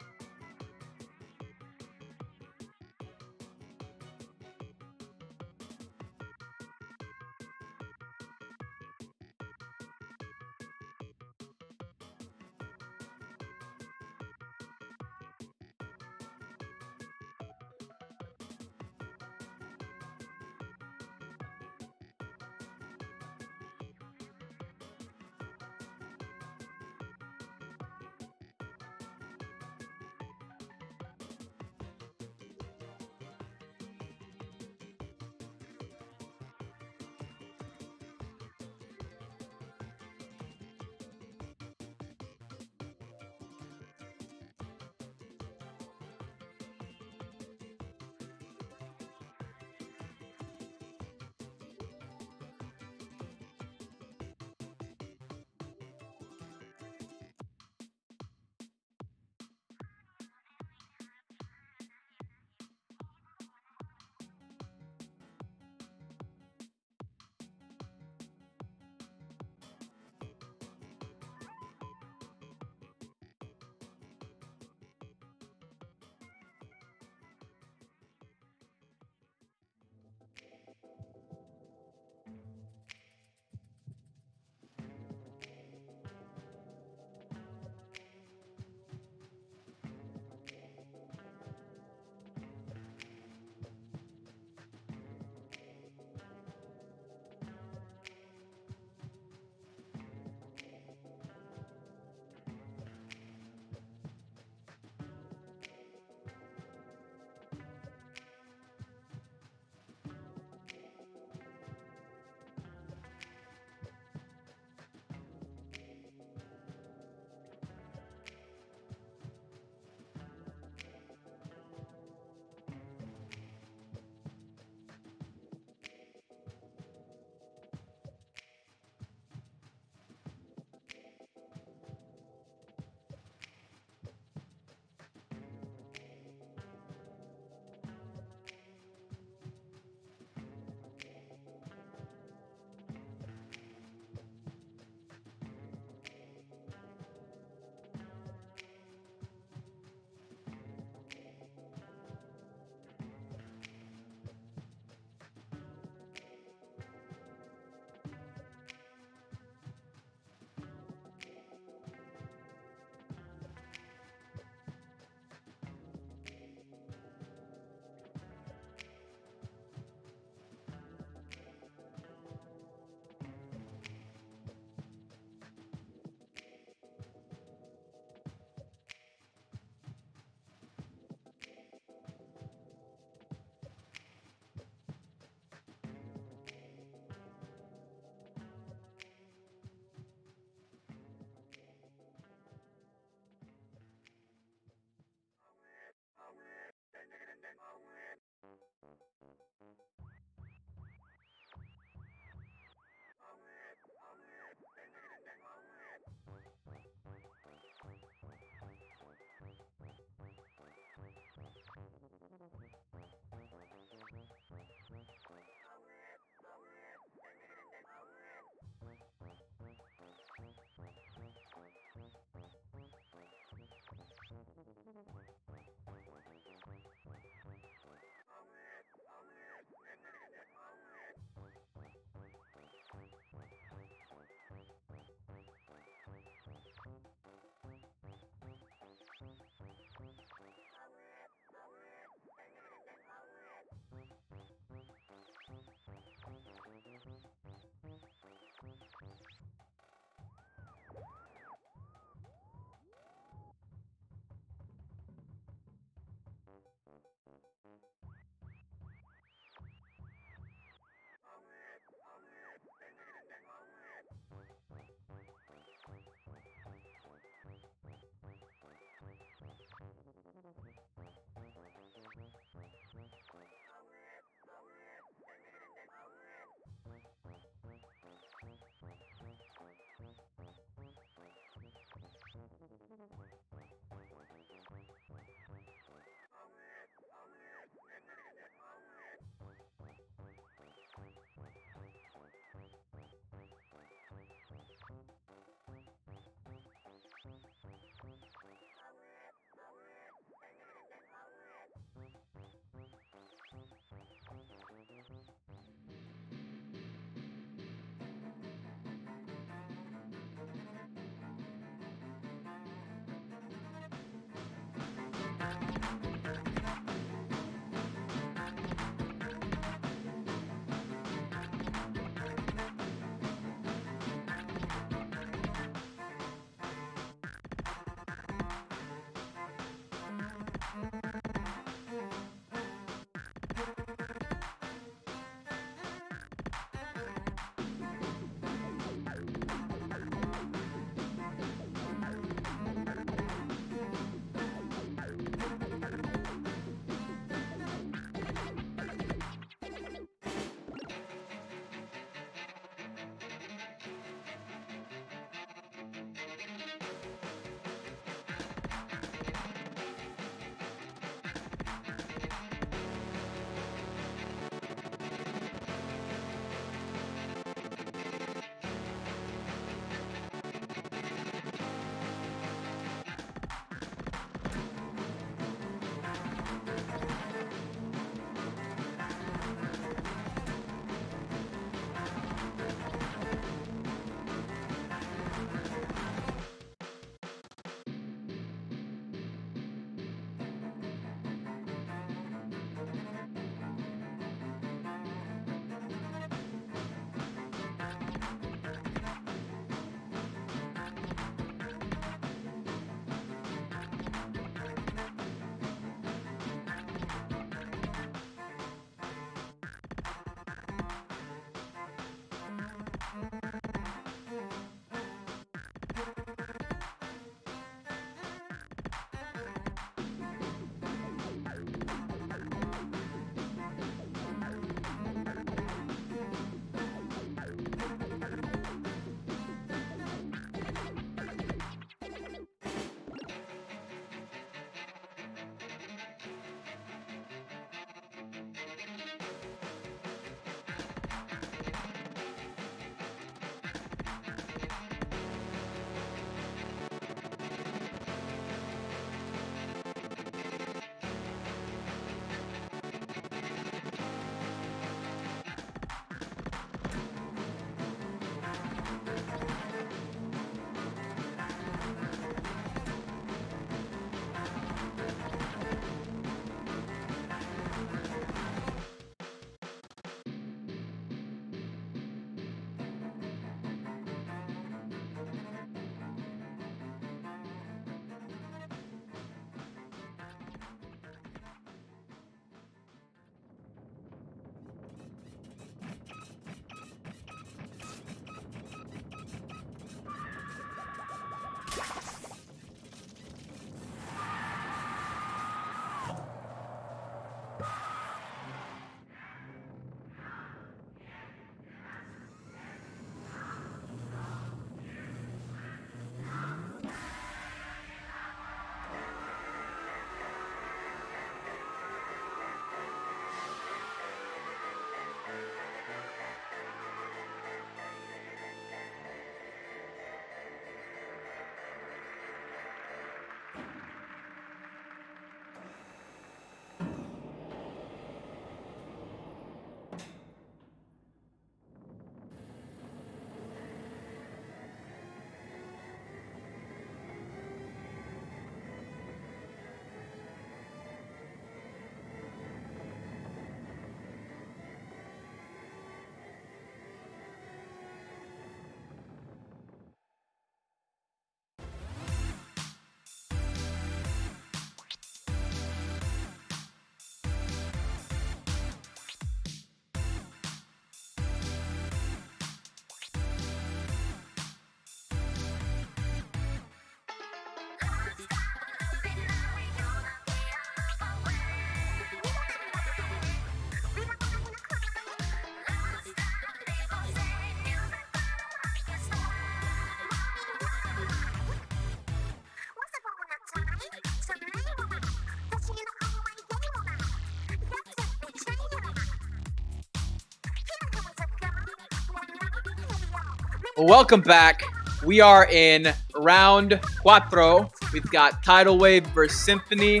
Well, welcome back. We are in round 4. We've got Tidal Wave versus Symphony.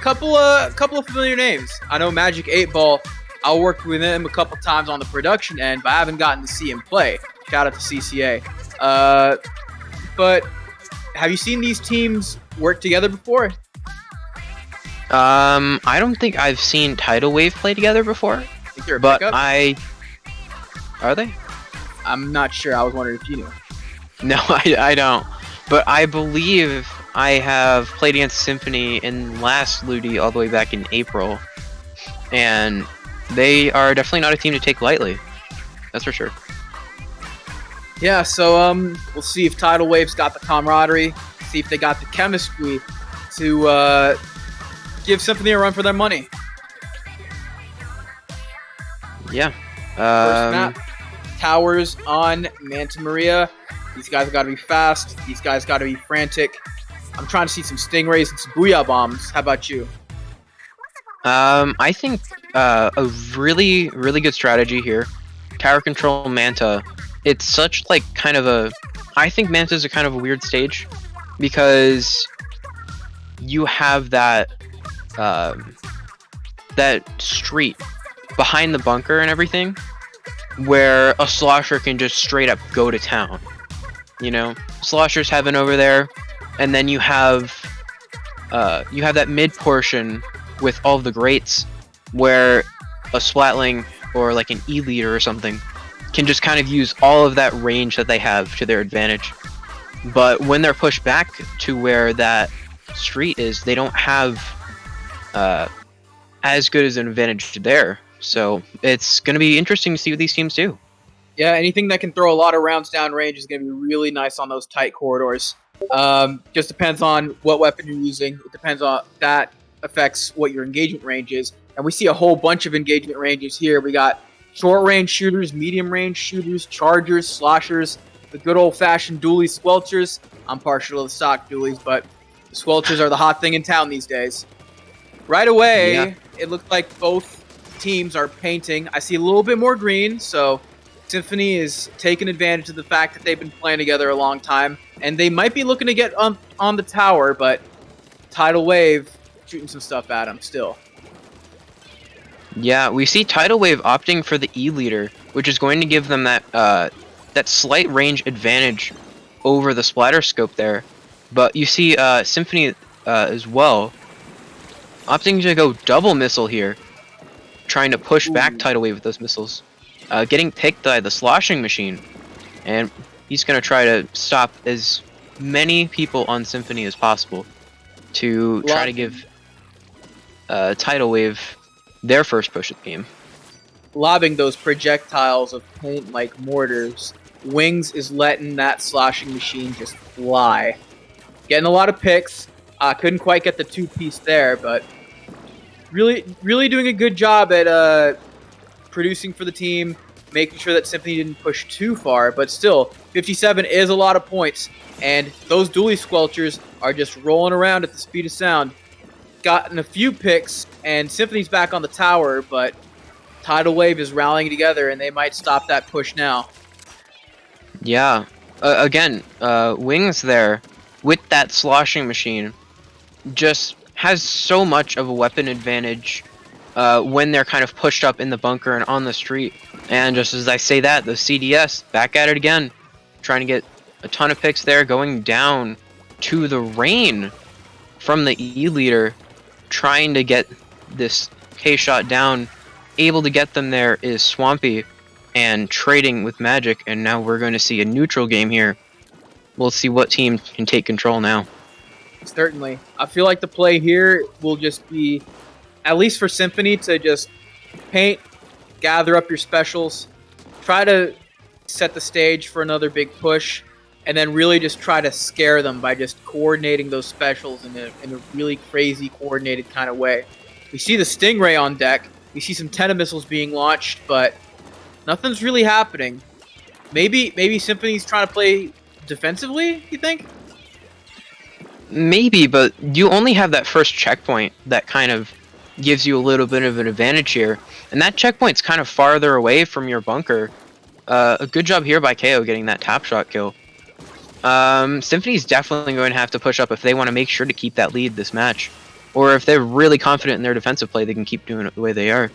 Couple of familiar names. I know Magic 8 Ball. I worked with him a couple times on the production end, but I haven't gotten to see him play. Shout out to CCA. But have you seen these teams work together before? I don't think I've seen Tidal Wave play together before, I think they're a but pickup. Are they? I'm not sure. I was wondering if you knew. No, I don't. But I believe I have played against Symphony in last Ludi all the way back in April, and they are definitely not a team to take lightly. That's for sure. Yeah, so we'll see if Tidal Wave's got the camaraderie, see if they got the chemistry to give Symphony a run for their money. Yeah. First map, Towers on Manta Maria. These guys got to be fast. These guys got to be frantic. I'm trying to see some Stingrays and some Booyah Bombs. How about you? I think a really good strategy here. Tower control Manta. It's such like kind of a. I think Manta's a kind of a weird stage because you have that that street behind the bunker and everything, where a slosher can just straight up go to town. You know, Slosher's Heaven over there, and then you have that mid portion with all of the greats, where a Splatling or like an E leader or something can just kind of use all of that range that they have to their advantage. But when they're pushed back to where that street is, they don't have as good as an advantage there. So it's going to be interesting to see what these teams do. Yeah, anything that can throw a lot of rounds down range is going to be really nice on those tight corridors. Just depends on what weapon you're using. It depends on that affects what your engagement range is. And we see a whole bunch of engagement ranges here. We got short range shooters, medium range shooters, chargers, sloshers, the good old fashioned dualies, squelchers. I'm partial to the stock dualies, but the squelchers are the hot thing in town these days. Right away, It looks like both teams are painting. I see a little bit more green, so Symphony is taking advantage of the fact that they've been playing together a long time, and they might be looking to get on the tower, but Tidal Wave shooting some stuff at them still. Yeah, we see Tidal Wave opting for the E leader, which is going to give them that that slight range advantage over the splatter scope there. But you see Symphony as well opting to go double missile here, trying to push back Tidal Wave with those missiles. Getting picked by the sloshing machine, and he's going to try to stop as many people on Symphony as possible to try to give Tidal Wave their first push of the game. Lobbing those projectiles of paint like mortars, Wings is letting that sloshing machine just fly. Getting a lot of picks. Couldn't quite get the two-piece there, but really doing a good job at producing for the team, making sure that Symphony didn't push too far, but still, 57 is a lot of points, and those dually squelchers are just rolling around at the speed of sound. Gotten a few picks, and Symphony's back on the tower, but Tidal Wave is rallying together, and they might stop that push now. Yeah, again, Wings there, with that sloshing machine, just has so much of a weapon advantage when they're kind of pushed up in the bunker and on the street. And just as I say that, the CDS back at it again, trying to get a ton of picks there, going down to the rain from the E leader, trying to get this K-shot down. Able to get them there is Swampy and trading with Magic, and now we're going to see a neutral game here. We'll see what team can take control now. Certainly. I feel like the play here will just be, at least for Symphony, to just paint, gather up your specials, try to set the stage for another big push, and then really just try to scare them by just coordinating those specials in a really crazy coordinated kind of way. We see the Stingray on deck. We see some Tenta missiles being launched, but nothing's really happening. Maybe Symphony's trying to play defensively, you think? Maybe, but you only have that first checkpoint that kind of gives you a little bit of an advantage here. And that checkpoint's kind of farther away from your bunker. A good job here by KO getting that tap shot kill. Symphony's definitely going to have to push up if they want to make sure to keep that lead this match. Or if they're really confident in their defensive play, they can keep doing it the way they are.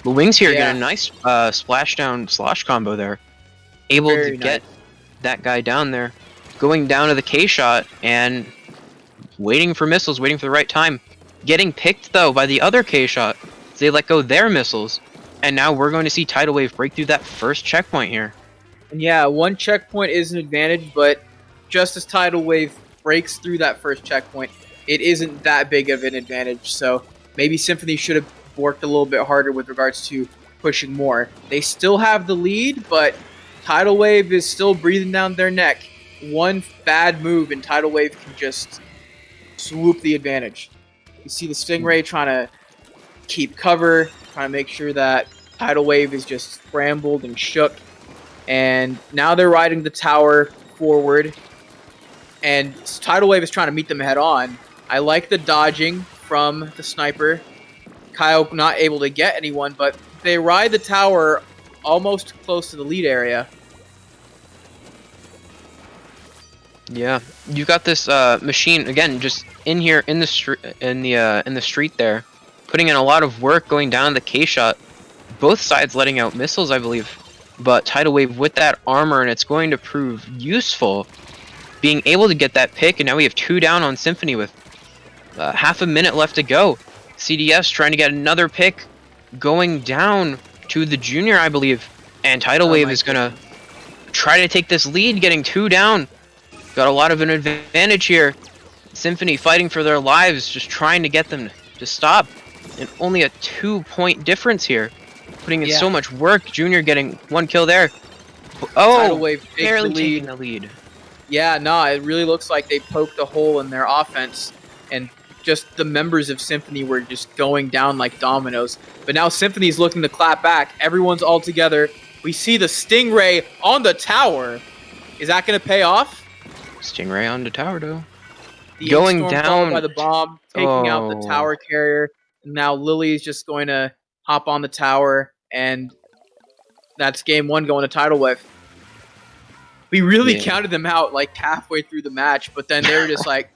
The Wings here get a nice splashdown slosh combo there. Able to get that guy down there. Going down to the K-shot and waiting for missiles, waiting for the right time. Getting picked, though, by the other K-shot. They let go their missiles. And now we're going to see Tidal Wave break through that first checkpoint here. And yeah, one checkpoint is an advantage, but just as Tidal Wave breaks through that first checkpoint, it isn't that big of an advantage. So maybe Symphony should have worked a little bit harder with regards to pushing more. They still have the lead, but Tidal Wave is still breathing down their neck. One bad move and Tidal Wave can just swoop the advantage. You see the Stingray trying to keep cover, trying to make sure that Tidal Wave is just scrambled and shook. And now they're riding the tower forward. And Tidal Wave is trying to meet them head on. I like the dodging from the sniper. Kyle not able to get anyone, but they ride the tower almost close to the lead area. Yeah, you've got this machine again, just in here in the street there, putting in a lot of work, going down the K-shot. Both sides letting out missiles, I believe, but Tidal Wave with that armor, and it's going to prove useful. Being able to get that pick, and now we have 2 down on Symphony with half a minute left to go. CDS trying to get another pick, going down to the junior, I believe, and Tidal Wave is gonna try to take this lead, getting 2 down. Got a lot of an advantage here. Symphony fighting for their lives, just trying to get them to stop. And only a 2-point difference here. Putting in so much work. Junior getting 1 kill there. Oh, Tidal Wave barely taking the lead. Yeah, no, it really looks like they poked a hole in their offense. And just the members of Symphony were just going down like dominoes. But now Symphony's looking to clap back. Everyone's all together. We see the Stingray on the tower. Is that going to pay off? Stingray on the tower, though. The going Storm down followed by the bomb, taking out the tower carrier. And now Lily's just going to hop on the tower, and that's game 1 going to Tidal Wave. We really counted them out like halfway through the match, but then they were just like,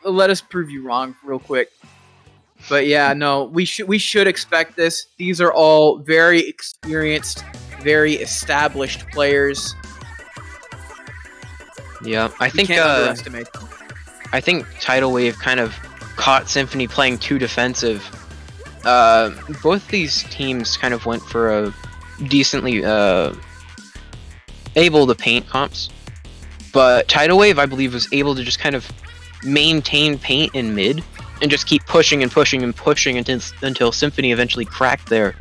let us prove you wrong real quick. But yeah, no, we should expect this. These are all very experienced, very established players. Yeah, I think can't underestimate them. I think Tidal Wave kind of caught Symphony playing too defensive. Both these teams kind of went for a decently able to paint comps, but Tidal Wave, I believe, was able to just kind of maintain paint in mid and just keep pushing and pushing and pushing until Symphony eventually cracked there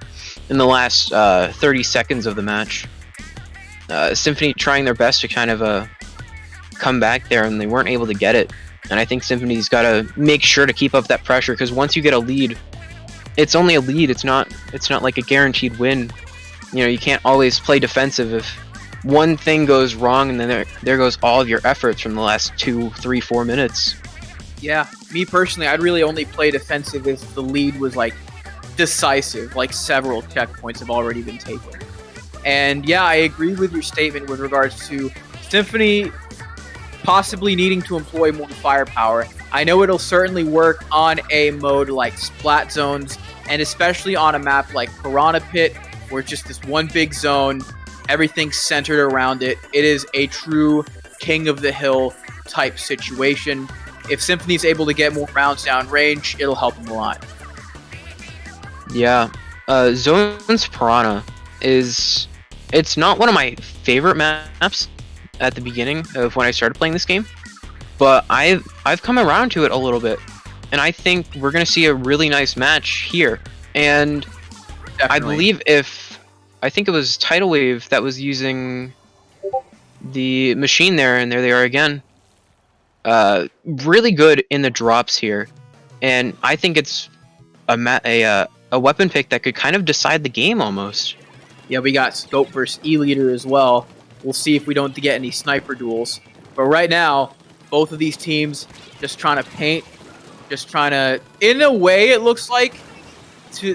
in the last 30 seconds of the match. Symphony trying their best to kind of come back there, and they weren't able to get it. And I think Symphony's got to make sure to keep up that pressure, because once you get a lead, it's only a lead. It's not like a guaranteed win. You know, you can't always play defensive. If one thing goes wrong, and then there goes all of your efforts from the last 2, 3, 4 minutes. Yeah, me personally, I'd really only play defensive if the lead was like decisive, like several checkpoints have already been taken. And yeah, I agree with your statement with regards to Symphony possibly needing to employ more firepower. I know it'll certainly work on a mode like Splat Zones, and especially on a map like Piranha Pit, where it's just this one big zone, everything's centered around it. It is a true king of the hill type situation. If Symphony's able to get more rounds down range, it'll help them a lot. Yeah, Zones Piranha it's not one of my favorite maps at the beginning of when I started playing this game, but I've come around to it a little bit, and I think we're gonna see a really nice match here. And definitely. I believe I think it was Tidal Wave that was using the machine there, and there they are again. Really good in the drops here, and I think it's a weapon pick that could kind of decide the game almost. Yeah, we got Scope versus E-Leader as well. We'll see if we don't get any sniper duels. But right now, both of these teams just trying to paint, just trying to, in a way, it looks like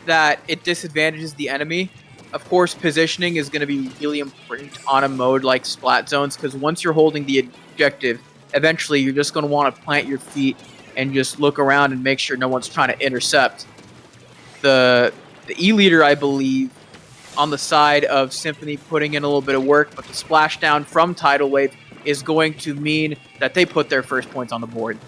that it disadvantages the enemy. Of course, positioning is going to be really important on a mode like Splat Zones, because once you're holding the objective, eventually you're just going to want to plant your feet and just look around and make sure no one's trying to intercept. The E-leader, I believe, on the side of Symphony putting in a little bit of work, but the splashdown from Tidal Wave is going to mean that they put their first points on the board.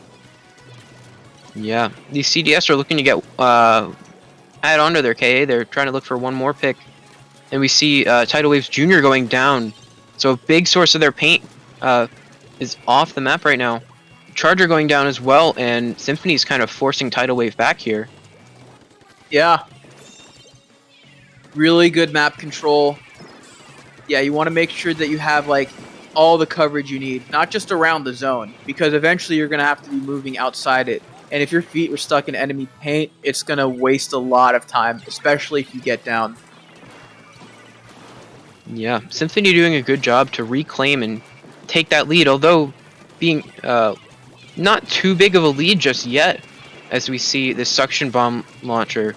Yeah, these CDS are looking to get add on to their KA. They're trying to look for one more pick. And we see Tidal Waves Jr. going down. So a big source of their paint is off the map right now. Charger going down as well, and Symphony's kind of forcing Tidal Wave back here. Yeah. Really good map control. Yeah, you want to make sure that you have like all the coverage you need, not just around the zone, because eventually you're going to have to be moving outside it. And if your feet are stuck in enemy paint, it's going to waste a lot of time, especially if you get down. Yeah, Symphony doing a good job to reclaim and take that lead, although being not too big of a lead just yet, as we see this suction bomb launcher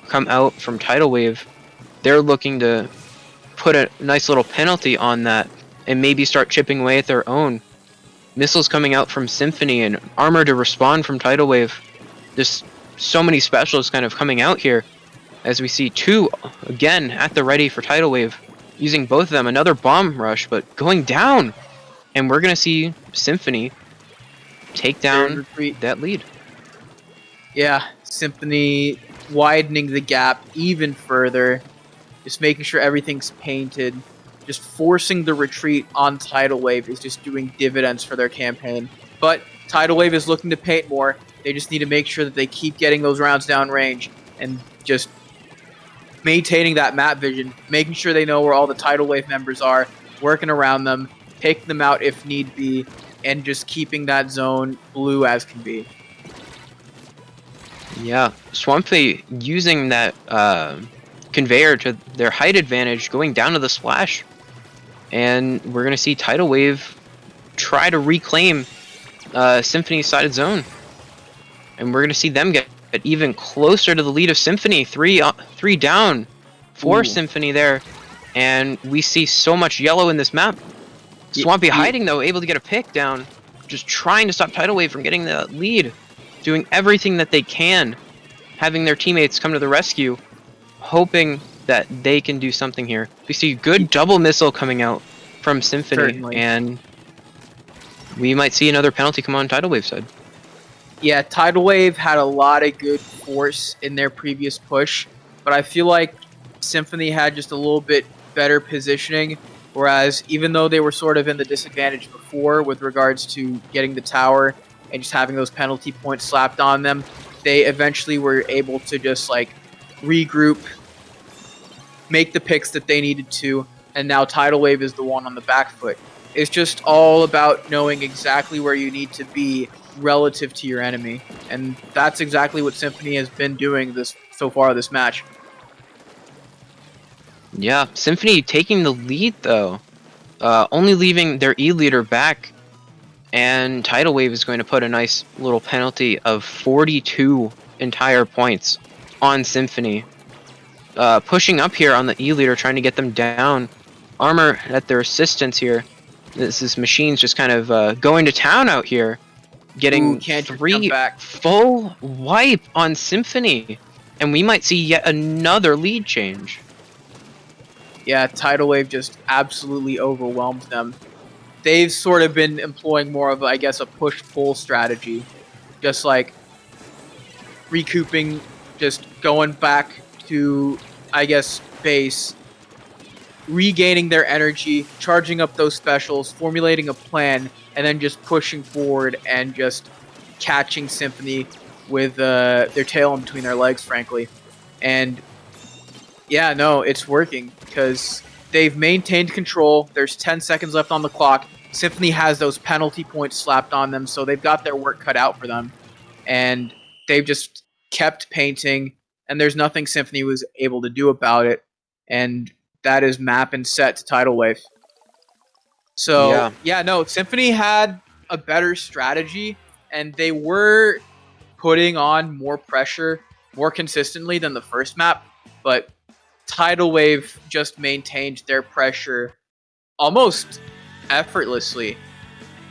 come out from Tidal Wave. They're looking to put a nice little penalty on that and maybe start chipping away at their own. Missiles coming out from Symphony and armor to respond from Tidal Wave. Just so many specials kind of coming out here, as we see two again at the ready for Tidal Wave, using both of them. Another bomb rush, but going down, and we're gonna see Symphony take down that lead. Yeah, Symphony widening the gap even further, just making sure everything's painted. Just forcing the retreat on Tidal Wave is just doing dividends for their campaign. But Tidal Wave is looking to paint more. They just need to make sure that they keep getting those rounds down range and just maintaining that map vision, making sure they know where all the Tidal Wave members are, working around them, taking them out if need be, and just keeping that zone blue as can be. Yeah, Swampy using that conveyor to their height advantage, going down to the splash. And we're going to see Tidal Wave try to reclaim Symphony's sided zone. And we're going to see them get even closer to the lead of Symphony. Three down for Symphony there. And we see so much yellow in this map. Swampy hiding, though, able to get a pick down. Just trying to stop Tidal Wave from getting the lead. Doing everything that they can. Having their teammates come to the rescue. Hoping that they can do something here. We see good double missile coming out from Symphony. Certainly. And we might see another penalty come on Tidal Wave's side. Yeah, Tidal Wave had a lot of good force in their previous push, but I feel like Symphony had just a little bit better positioning, whereas even though they were sort of in the disadvantage before with regards to getting the tower and just having those penalty points slapped on them, they eventually were able to just like regroup, make the picks that they needed to, and now Tidal Wave is the one on the back foot. It's just all about knowing exactly where you need to be relative to your enemy, and that's exactly what Symphony has been doing so far this match. Yeah, Symphony taking the lead though, only leaving their E-leader back, and Tidal Wave is going to put a nice little penalty of 42 entire points on Symphony. Pushing up here on the E-leader, trying to get them down. Armor at their assistance here. This is Machines just kind of going to town out here. Getting three full wipe on Symphony. And we might see yet another lead change. Yeah, Tidal Wave just absolutely overwhelmed them. They've sort of been employing more of, I guess, a push-pull strategy. Just like recouping, just going back to, I guess, base, regaining their energy, charging up those specials, formulating a plan, and then just pushing forward and just catching Symphony with their tail in between their legs, frankly. And yeah, no, it's working because they've maintained control. There's 10 seconds left on the clock. Symphony has those penalty points slapped on them, so they've got their work cut out for them. And they've just kept painting, and there's nothing Symphony was able to do about it. And that is map and set to Tidal Wave. So, yeah, no, Symphony had a better strategy, and they were putting on more pressure more consistently than the first map, but Tidal Wave just maintained their pressure almost effortlessly.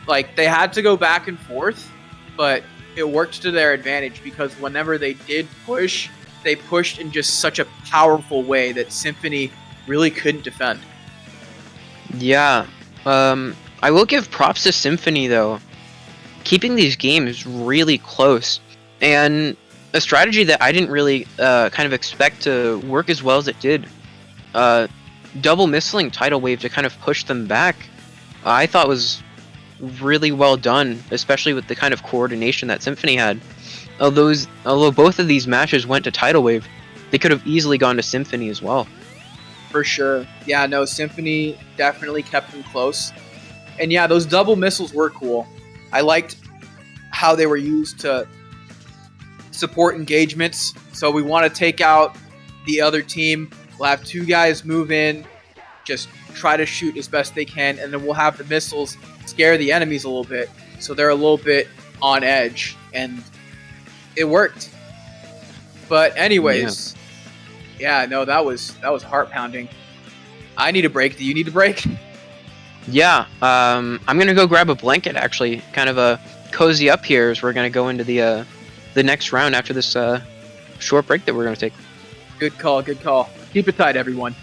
Like, they had to go back and forth, but it worked to their advantage because whenever they did push, they pushed in just such a powerful way that Symphony really couldn't defend. Yeah. I will give props to Symphony though. Keeping these games really close, and a strategy that I didn't really kind of expect to work as well as it did. Double missling Tidal Wave to kind of push them back, I thought was really well done, especially with the kind of coordination that Symphony had. Although both of these matches went to Tidal Wave, they could have easily gone to Symphony as well. For sure. Yeah, no, Symphony definitely kept them close. And yeah, those double missiles were cool. I liked how they were used to support engagements. So we want to take out the other team. We'll have two guys move in, just try to shoot as best they can, and then we'll have the missiles scare the enemies a little bit, so they're a little bit on edge, and it worked. But anyways, yeah, no, that was heart pounding. I need a break. Do you need a break? Yeah, I'm gonna go grab a blanket actually, kind of a cozy up here as we're gonna go into the next round after this short break that we're gonna take. Good call, good call. Keep it tight, everyone.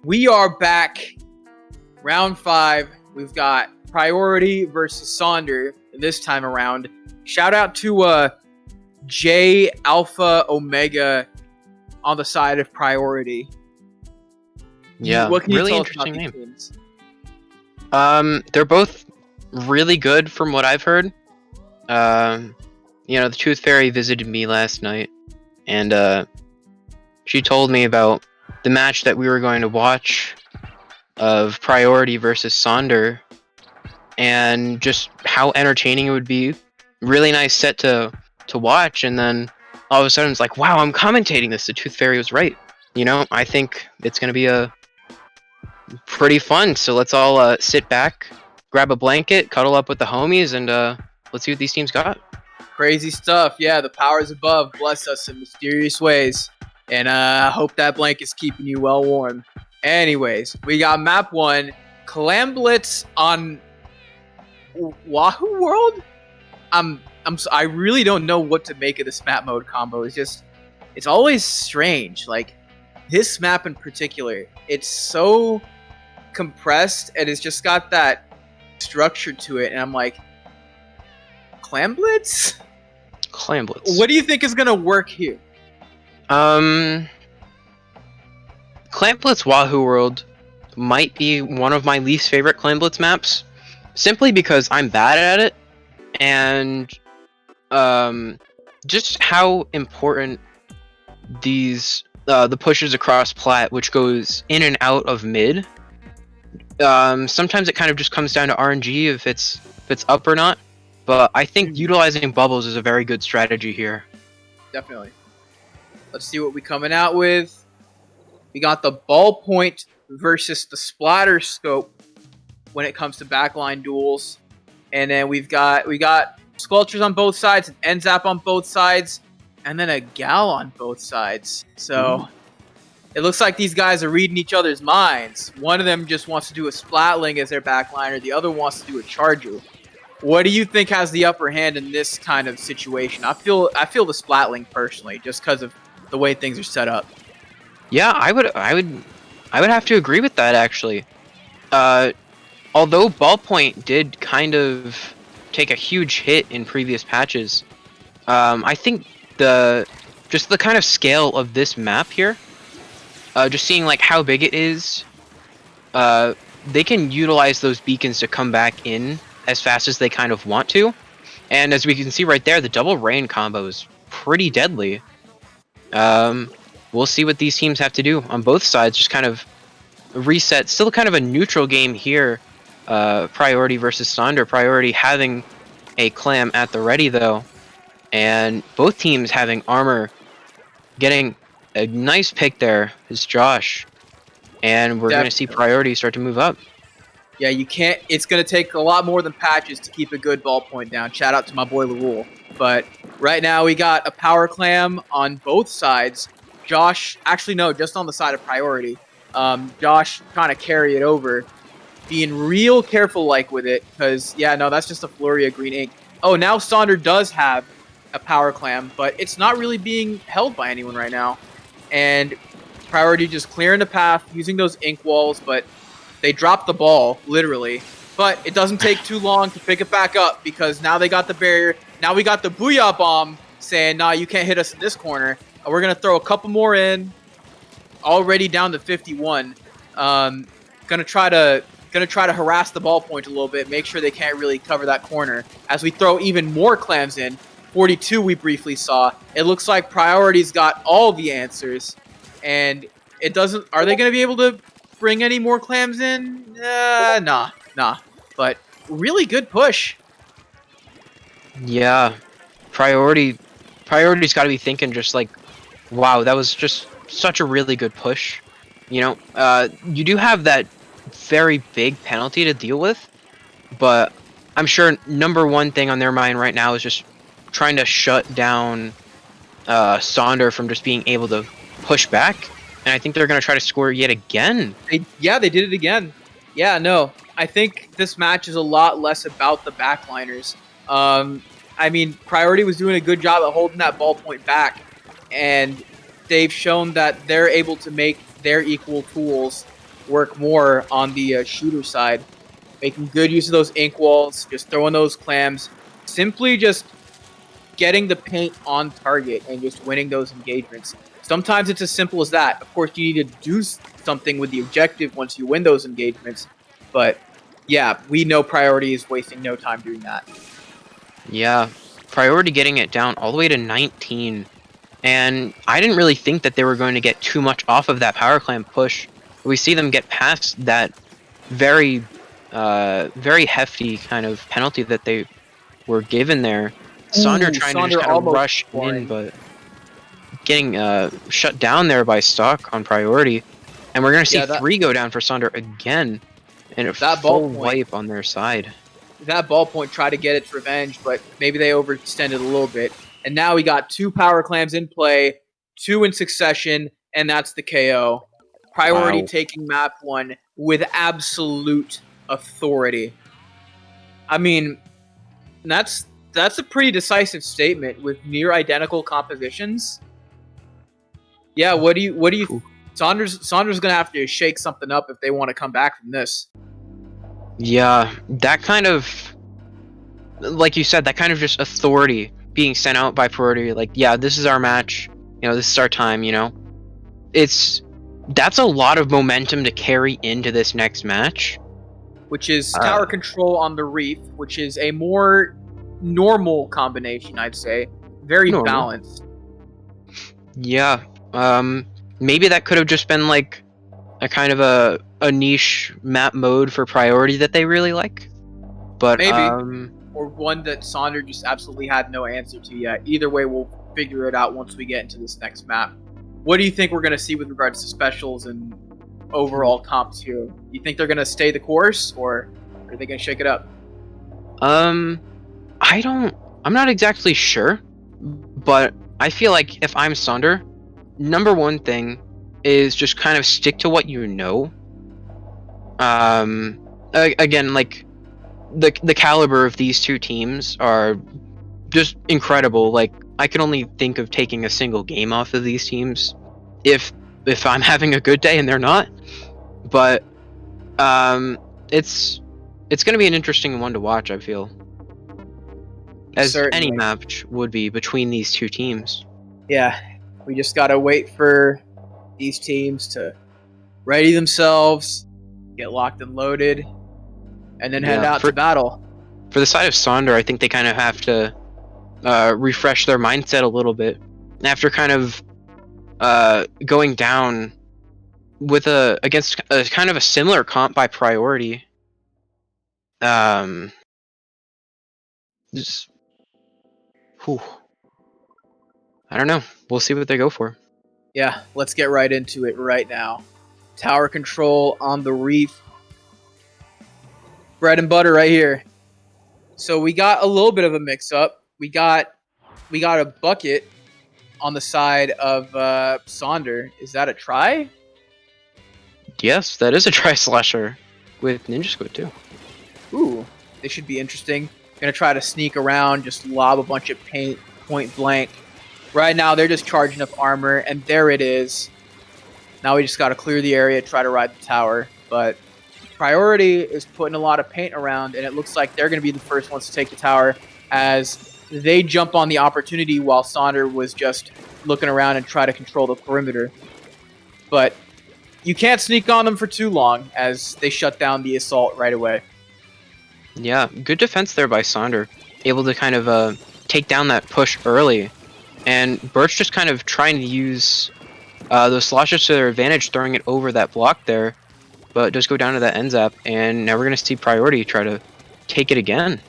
We are back. Round 5. We've got Priority versus Sonder this time around. Shout out to J Alpha Omega on the side of Priority. Yeah, what can really you tell us interesting about name. these teams? They're both really good from what I've heard. The Tooth Fairy visited me last night, and she told me about the match that we were going to watch of Priority versus Sonder, and just how entertaining it would be. Really nice set to watch, and then all of a sudden it's like, wow, I'm commentating this. The Tooth Fairy was right. I think it's going to be a pretty fun. So let's all sit back, grab a blanket, cuddle up with the homies, and let's see what these teams got. Crazy stuff. Yeah, the powers above bless us in mysterious ways. And I hope that blanket's keeping you well warm. Anyways, we got map 1, Clam Blitz on Wahoo World? I really don't know what to make of this map mode combo. It's always strange. Like, this map in particular, it's so compressed and it's just got that structure to it. And I'm like, Clam Blitz? Clam Blitz. What do you think is going to work here? Clam Blitz Wahoo World might be one of my least favorite Clam Blitz maps, simply because I'm bad at it, and just how important these the pushes across plat, which goes in and out of mid. Sometimes it kind of just comes down to RNG if it's up or not. But I think utilizing bubbles is a very good strategy here. Definitely. Let's see what we're coming out with. We got the ballpoint versus the splatter scope when it comes to backline duels. And then we got Sculptures on both sides, an N-Zap on both sides, and then a Gal on both sides. So it looks like these guys are reading each other's minds. One of them just wants to do a Splatling as their backliner. The other wants to do a Charger. What do you think has the upper hand in this kind of situation? I feel the Splatling personally, just because of the way things are set up. Yeah, I would have to agree with that, actually. Although Ballpoint did kind of take a huge hit in previous patches, I think the kind of scale of this map here, just seeing like how big it is, they can utilize those beacons to come back in as fast as they kind of want to. And as we can see right there, the double rain combo is pretty deadly. We'll see what these teams have to do on both sides, just kind of reset. Still kind of a neutral game here. Priority versus Sonder. Priority having a clam at the ready though, and both teams having armor. Getting a nice pick there is Josh, and we're going to see Priority start to move up. Yeah, you can't. It's going to take a lot more than patches to keep a good ballpoint down. Shout out to my boy LaRule. But right now we got a power clam on both sides. Josh, actually no, just on the side of Priority. Josh trying to carry it over, being real careful like with it, because yeah, no, that's just a flurry of green ink. Oh, now Sonder does have a power clam, but it's not really being held by anyone right now. And Priority just clearing the path, using those ink walls, but they dropped the ball, literally. But it doesn't take too long to pick it back up, because now they got the barrier. Now we got the Booyah Bomb saying, nah, you can't hit us in this corner. We're going to throw a couple more in. Already down to 51. Gonna try to harass the ballpoint a little bit, make sure they can't really cover that corner. As we throw even more clams in. 42 we briefly saw. It looks like Priority's got all the answers. And it doesn't... Are they going to be able to bring any more clams in? Nah. But really good push. Yeah. Priority's got to be thinking just like, wow, that was just such a really good push. You do have that very big penalty to deal with, but I'm sure number one thing on their mind right now is just trying to shut down Sonder from just being able to push back. And I think they're going to try to score yet again. They did it again. Yeah, no. I think this match is a lot less about the backliners. I mean, Priority was doing a good job at holding that ballpoint back, and they've shown that they're able to make their equal tools work more on the shooter side, making good use of those ink walls, just throwing those clams, simply just getting the paint on target and just winning those engagements. Sometimes it's as simple as that. Of course, you need to do something with the objective once you win those engagements, but yeah, we know Priority is wasting no time doing that. Yeah, Priority getting it down all the way to 19. And I didn't really think that they were going to get too much off of that power clam push. We see them get past that very, very hefty kind of penalty that they were given there. Sonder trying to just kind of rush in, but getting shut down there by Stock on Priority. And we're going to see 3 go down for Sonder again. And a full wipe on their side. That ballpoint tried to get its revenge, but maybe they overextended a little bit. And now we got 2 power clams in play, 2 in succession, and that's the KO. Priority taking map 1 with absolute authority. I mean, that's a pretty decisive statement with near identical compositions. Yeah, what do you Sonder's gonna have to shake something up if they want to come back from this. Yeah, that kind of, like you said, that kind of just authority being sent out by Priority, like, yeah, this is our match, you know, this is our time, you know. That's a lot of momentum to carry into this next match. Which is tower control on the reef, which is a more normal combination, I'd say. Very balanced. Yeah, maybe that could have just been like a kind of a niche map mode for Priority that they really like. But maybe. Or one that Sonder just absolutely had no answer to yet. Either way, we'll figure it out once we get into this next map. What do you think we're going to see with regards to specials and overall comps here? You think they're going to stay the course, or are they going to shake it up? I'm not exactly sure, but I feel like if I'm Sonder, number one thing is just kind of stick to what you know. Again, like, the caliber of these 2 teams are just incredible. Like, I can only think of taking a single game off of these teams if I'm having a good day and they're not. But it's going to be an interesting one to watch, I feel. As Certainly. any match would be between these 2 teams. Yeah, we just got to wait for these teams to ready themselves, get locked and loaded, and then head out to battle. For the side of Sonder, I think they kind of have to refresh their mindset a little bit after kind of going down with against a kind of a similar comp by Priority. Just, I don't know. We'll see what they go for. Yeah, let's get right into it right now. Tower control on the reef. Bread and butter right here. So we got a little bit of a mix-up. We got a bucket on the side of Sonder. Is that a try? Yes, that is a tri-slasher with Ninja Squid too. Ooh, this should be interesting. Gonna try to sneak around, just lob a bunch of paint point blank. Right now they're just charging up armor, and there it is. Now we just gotta clear the area, try to ride the tower, but Priority is putting a lot of paint around, and it looks like they're going to be the first ones to take the tower as they jump on the opportunity while Sonder was just looking around and try to control the perimeter. But you can't sneak on them for too long as they shut down the assault right away. Yeah, good defense there by Sonder. Able to kind of take down that push early. And Birch just kind of trying to use those sloshes to their advantage, throwing it over that block there. But does go down to that end zap, and now we're going to see Priority try to take it again.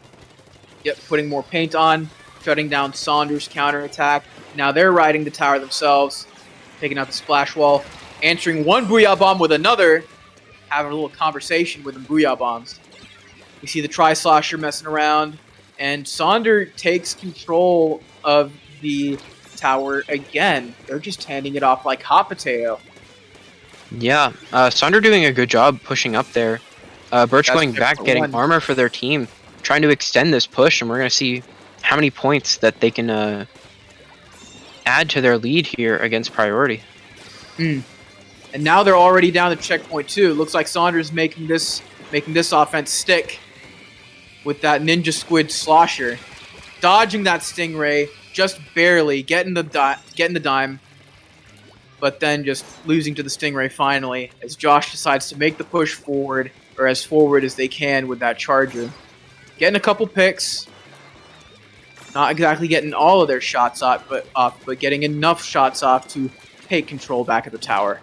Yep, putting more paint on, shutting down Sonder's counterattack. Now they're riding the tower themselves, taking out the splash wall, answering one Booyah Bomb with another, having a little conversation with the Booyah Bombs. We see the Tri-Slosher messing around, and Sonder takes control of the tower again. They're just handing it off like hot potato. Yeah, Sonder doing a good job pushing up there. Birch going back, getting armor for their team, trying to extend this push, and we're going to see how many points that they can add to their lead here against Priority. And now they're already down to checkpoint 2. Looks like Sonder's making this offense stick with that Ninja Squid slosher. Dodging that Stingray, just barely, getting the dime, but then just losing to the Stingray finally, as Josh decides to make the push forward, or as forward as they can with that charger. Getting a couple picks. Not exactly getting all of their shots off, but getting enough shots off to take control back at the tower.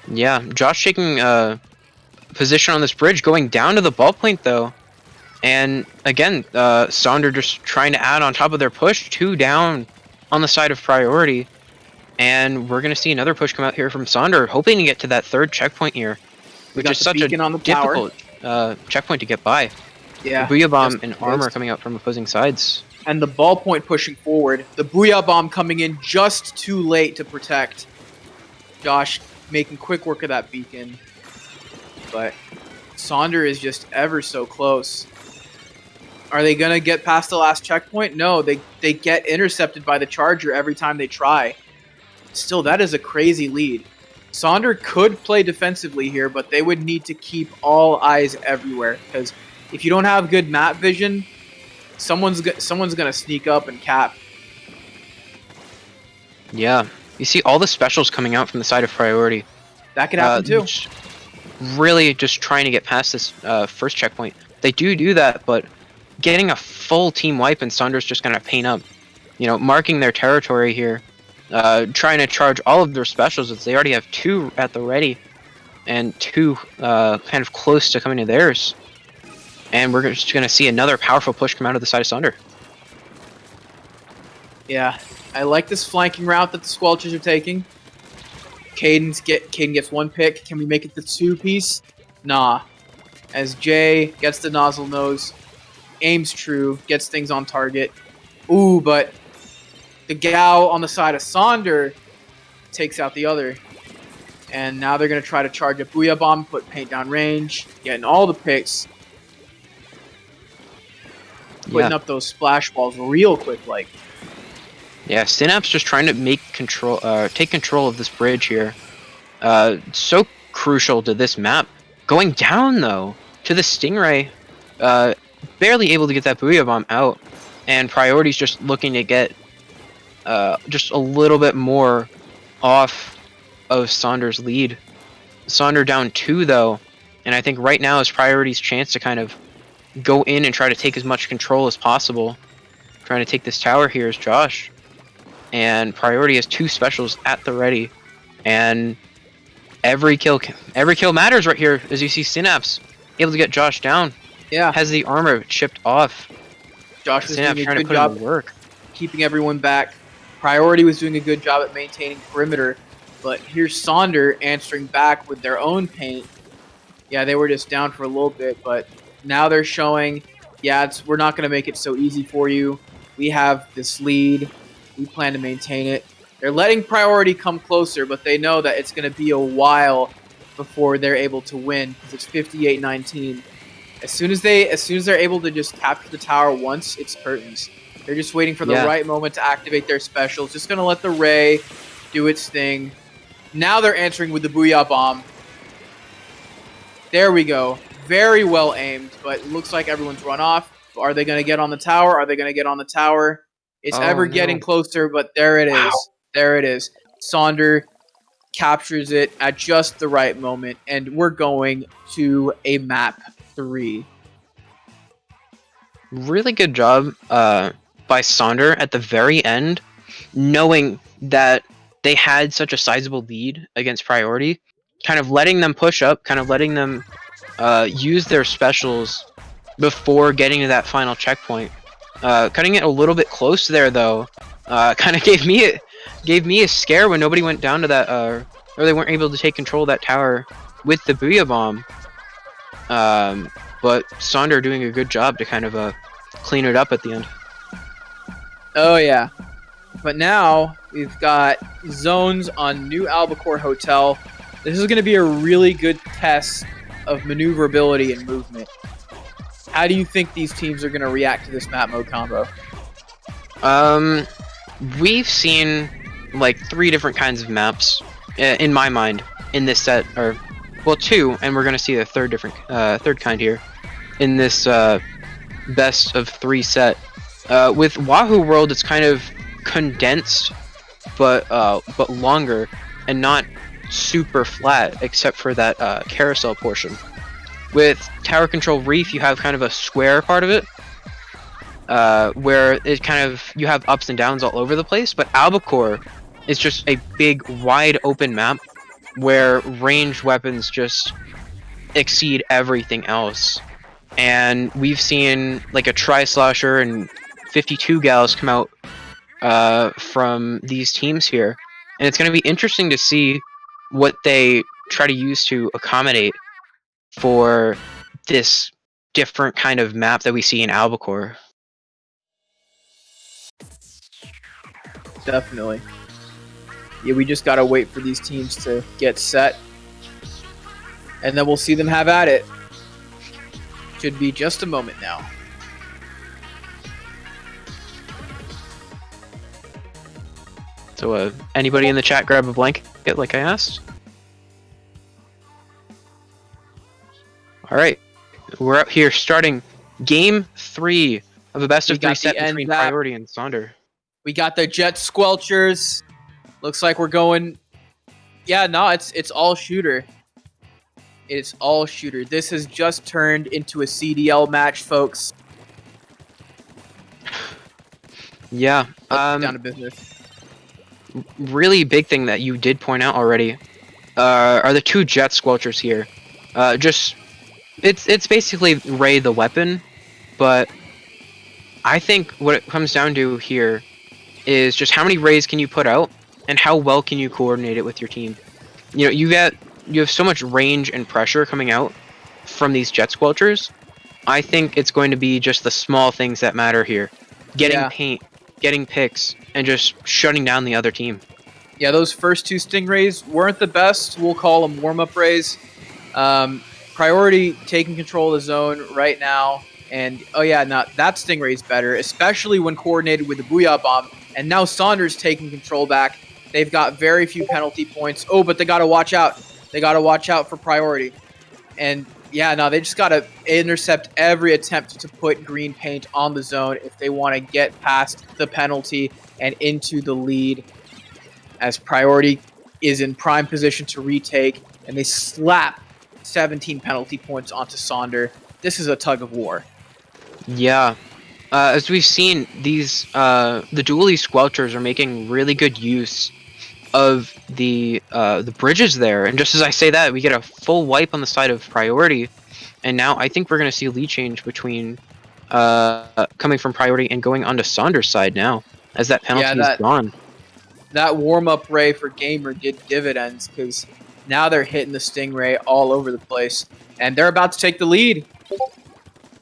Yeah, Josh taking position on this bridge, going down to the ball point though. And again, Sonder just trying to add on top of their push, 2 down on the side of priority. And we're going to see another push come out here from Sonder, hoping to get to that 3rd checkpoint here, which is such a difficult checkpoint to get by. Yeah, the Booyah Bomb and armor coming out from opposing sides. And the ball point pushing forward. The Booyah Bomb coming in just too late to protect. Josh making quick work of that beacon. But Sonder is just ever so close. Are they going to get past the last checkpoint? No, they get intercepted by the charger every time they try. Still, that is a crazy lead. Sonder could play defensively here, but they would need to keep all eyes everywhere. Because if you don't have good map vision, someone's going to sneak up and cap. Yeah. You see all the specials coming out from the side of priority. That could happen too. Really just trying to get past this first checkpoint. They do that, but getting a full team wipe and Sonder's just going to paint up. You know, marking their territory here. Trying to charge all of their specials as they already have 2 at the ready. And 2 kind of close to coming to theirs. And we're just going to see another powerful push come out of the side of Sonder. Yeah, I like this flanking route that the Squelchers are taking. Caden gets 1 pick. Can we make it the 2-piece? Nah. As Jay gets the nozzle nose, aims true, gets things on target. Ooh, but the Gao on the side of Sonder takes out the other. And now they're going to try to charge a Booyah Bomb, put paint down range, getting all the picks. Putting up those splash balls real quick, like. Yeah, Synapse just trying to take control of this bridge here. So crucial to this map. Going down though to the Stingray, barely able to get that Booyah Bomb out, and Priority's just looking to get just a little bit more off of Sonder's lead. Sonder down 2 though, and I think right now is Priority's chance to kind of go in and try to take as much control as possible. Trying to take this tower here is Josh. And Priority has 2 specials at the ready. And every kill matters right here, as you see Synapse able to get Josh down. Yeah. Has the armor chipped off. Josh was Synapse doing a trying good to put job in the work. keeping everyone back. Priority was doing a good job at maintaining perimeter. But here's Sonder answering back with their own paint. Yeah, they were just down for a little bit, but now they're showing, yeah, we're not going to make it so easy for you. We have this lead. We plan to maintain it. They're letting Priority come closer, but they know that it's going to be a while before they're able to win, because it's 58-19. As soon as they're able to just capture the tower once, it's curtains. They're just waiting for the right moment to activate their specials. Just going to let the Ray do its thing. Now they're answering with the Booyah Bomb. There we go. Very well aimed, but it looks like everyone's run off. Are they going to get on the tower? Are they going to get on the tower? It's getting closer, but there it is. Wow. There it is. Sonder captures it at just the right moment, and we're going to a map 3. Really good job by Sonder at the very end, knowing that they had such a sizable lead against Priority, kind of letting them push up, kind of letting them use their specials before getting to that final checkpoint. Cutting it a little bit close there though, kind of gave me a scare when nobody went down to that, or they weren't able to take control of that tower with the Booyah Bomb. But Sonder doing a good job to kind of clean it up at the end. Oh yeah. But now we've got zones on New Albacore Hotel. This is going to be a really good test of maneuverability and movement. How do you think these teams are going to react to this map mode combo? We've seen like 3 different kinds of maps in my mind, in this set, or well, two, and we're gonna see a third kind here in this best of 3 set. With Wahoo World, it's kind of condensed, but longer and not super flat, except for that carousel portion. With Tower Control Reef, you have kind of a square part of it, where it kind of you have ups and downs all over the place. But Albacore is just a big, wide open map where ranged weapons just exceed everything else. And we've seen like a Tri-Slosher and 52 Gals come out from these teams here, and it's going to be interesting to see what they try to use to accommodate for this different kind of map that we see in Albacore. Definitely. Yeah, we just gotta wait for these teams to get set, and then we'll see them have at it. Should be just a moment now. So, anybody in the chat grab a blanket like I asked? Alright, we're up here starting Game 3 of a best of 3 set between Priority and Sonder. We got the Jet Squelchers. Looks like we're going... Yeah, no, it's all shooter. It's all shooter. This has just turned into a CDL match, folks. Yeah. Down to business. Really big thing that you did point out already are the 2 Jet Squelchers here. Just... It's basically Ray the weapon, but I think what it comes down to here is just how many Rays can you put out and how well can you coordinate it with your team. You know, you have so much range and pressure coming out from these Jet Squelchers. I think it's going to be just the small things that matter here. Getting paint, getting picks, and just shutting down the other team. Yeah, those first 2 Stingrays weren't the best. We'll call them warm-up rays. Priority taking control of the zone right now. And, oh yeah, now that Stingray's better, especially when coordinated with the Booyah Bomb. And now Sonder's taking control back. They've got very few penalty points. Oh, but they got to watch out. They got to watch out for Priority. And, yeah, no, they just got to intercept every attempt to put green paint on the zone if they want to get past the penalty and into the lead, as Priority is in prime position to retake. And they slap 17 penalty points onto Sonder. This is a tug of war. Yeah. As we've seen, these the dually Squelchers are making really good use of the bridges there. And just as I say that, we get a full wipe on the side of Priority. And now I think we're going to see a lead change between coming from Priority and going onto Sonder's side now, as that penalty is gone. That warm-up ray for Gamer did dividends, because now they're hitting the Stingray all over the place. And they're about to take the lead.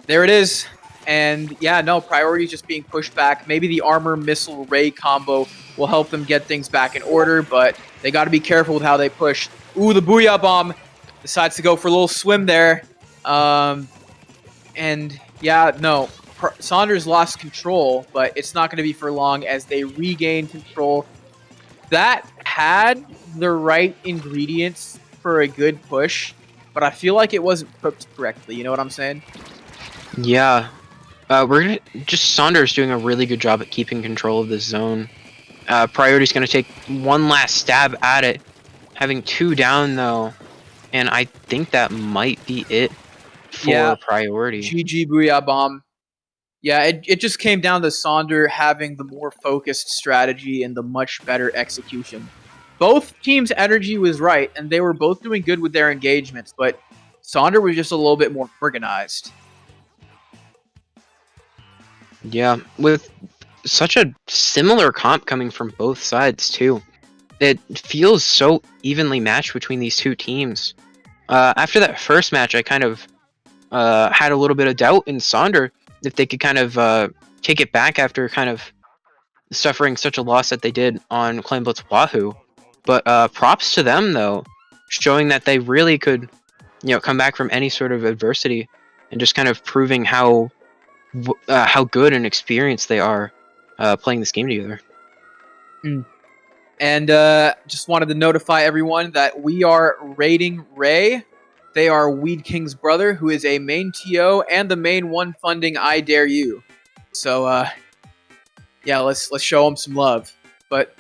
There it is. And yeah, no, Priority's just being pushed back. Maybe the armor missile ray combo will help them get things back in order, but they got to be careful with how they push. Ooh, the Booyah Bomb decides to go for a little swim there. And yeah, no, Saunders lost control, but it's not going to be for long as they regain control. That had the right ingredients for a good push, but I feel like it wasn't cooked correctly. You know what I'm saying? Yeah. Saunders doing a really good job at keeping control of the zone. Priority's going to take one last stab at it, having 2 down though, and I think that might be it for Priority. GG Booyah Bomb. Yeah, it just came down to Sonder having the more focused strategy and the much better execution. Both teams' energy was right, and they were both doing good with their engagements, but Sonder was just a little bit more organized. Yeah, with such a similar comp coming from both sides, too. It feels so evenly matched between these two teams. After that first match, I kind of had a little bit of doubt in Sonder if they could kind of take it back after kind of suffering such a loss that they did on Claim Blitz Wahoo. But props to them, though, showing that they really could, come back from any sort of adversity and just kind of proving how good and experienced they are playing this game together. And just wanted to notify everyone that we are raiding Ray. They are Weed King's brother, who is a main TO and the main one funding I Dare You. So yeah, let's show them some love. But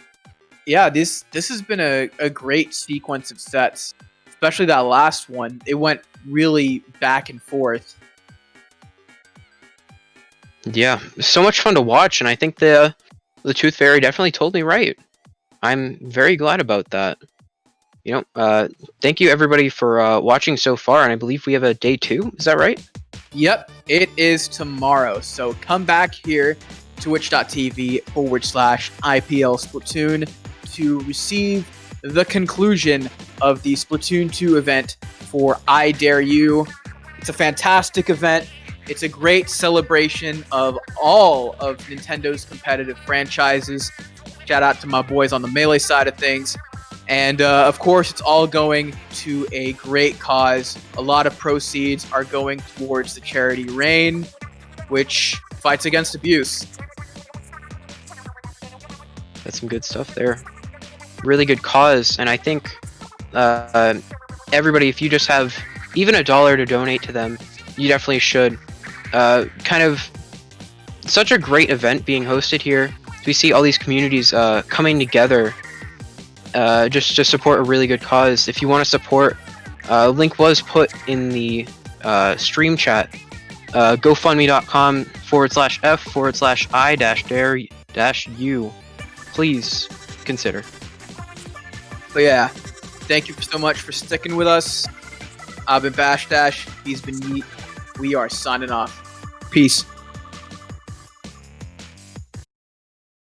yeah, this has been a great sequence of sets, especially that last one. It went really back and forth. Yeah, so much fun to watch, and I think the Tooth Fairy definitely told me right. I'm very glad about that. Thank you everybody for watching so far, and I believe we have a day 2. Is that right? Yep, it is tomorrow. So come back here to twitch.tv/IPL Splatoon to receive the conclusion of the Splatoon 2 event for I Dare You. It's a fantastic event. It's a great celebration of all of Nintendo's competitive franchises. Shout out to my boys on the Melee side of things. And of course, it's all going to a great cause. A lot of proceeds are going towards the charity Rain, which fights against abuse. That's some good stuff there. Really good cause, and I think everybody, if you just have even $1 to donate to them, you definitely should. Kind of such a great event being hosted here. We see all these communities coming together just to support a really good cause. If you want to support, link was put in the stream chat. GoFundMe.com/F/I-Dare-You. Please consider. But yeah, thank you so much for sticking with us. I've been BashDash. He's been Yeet. We are signing off. Peace.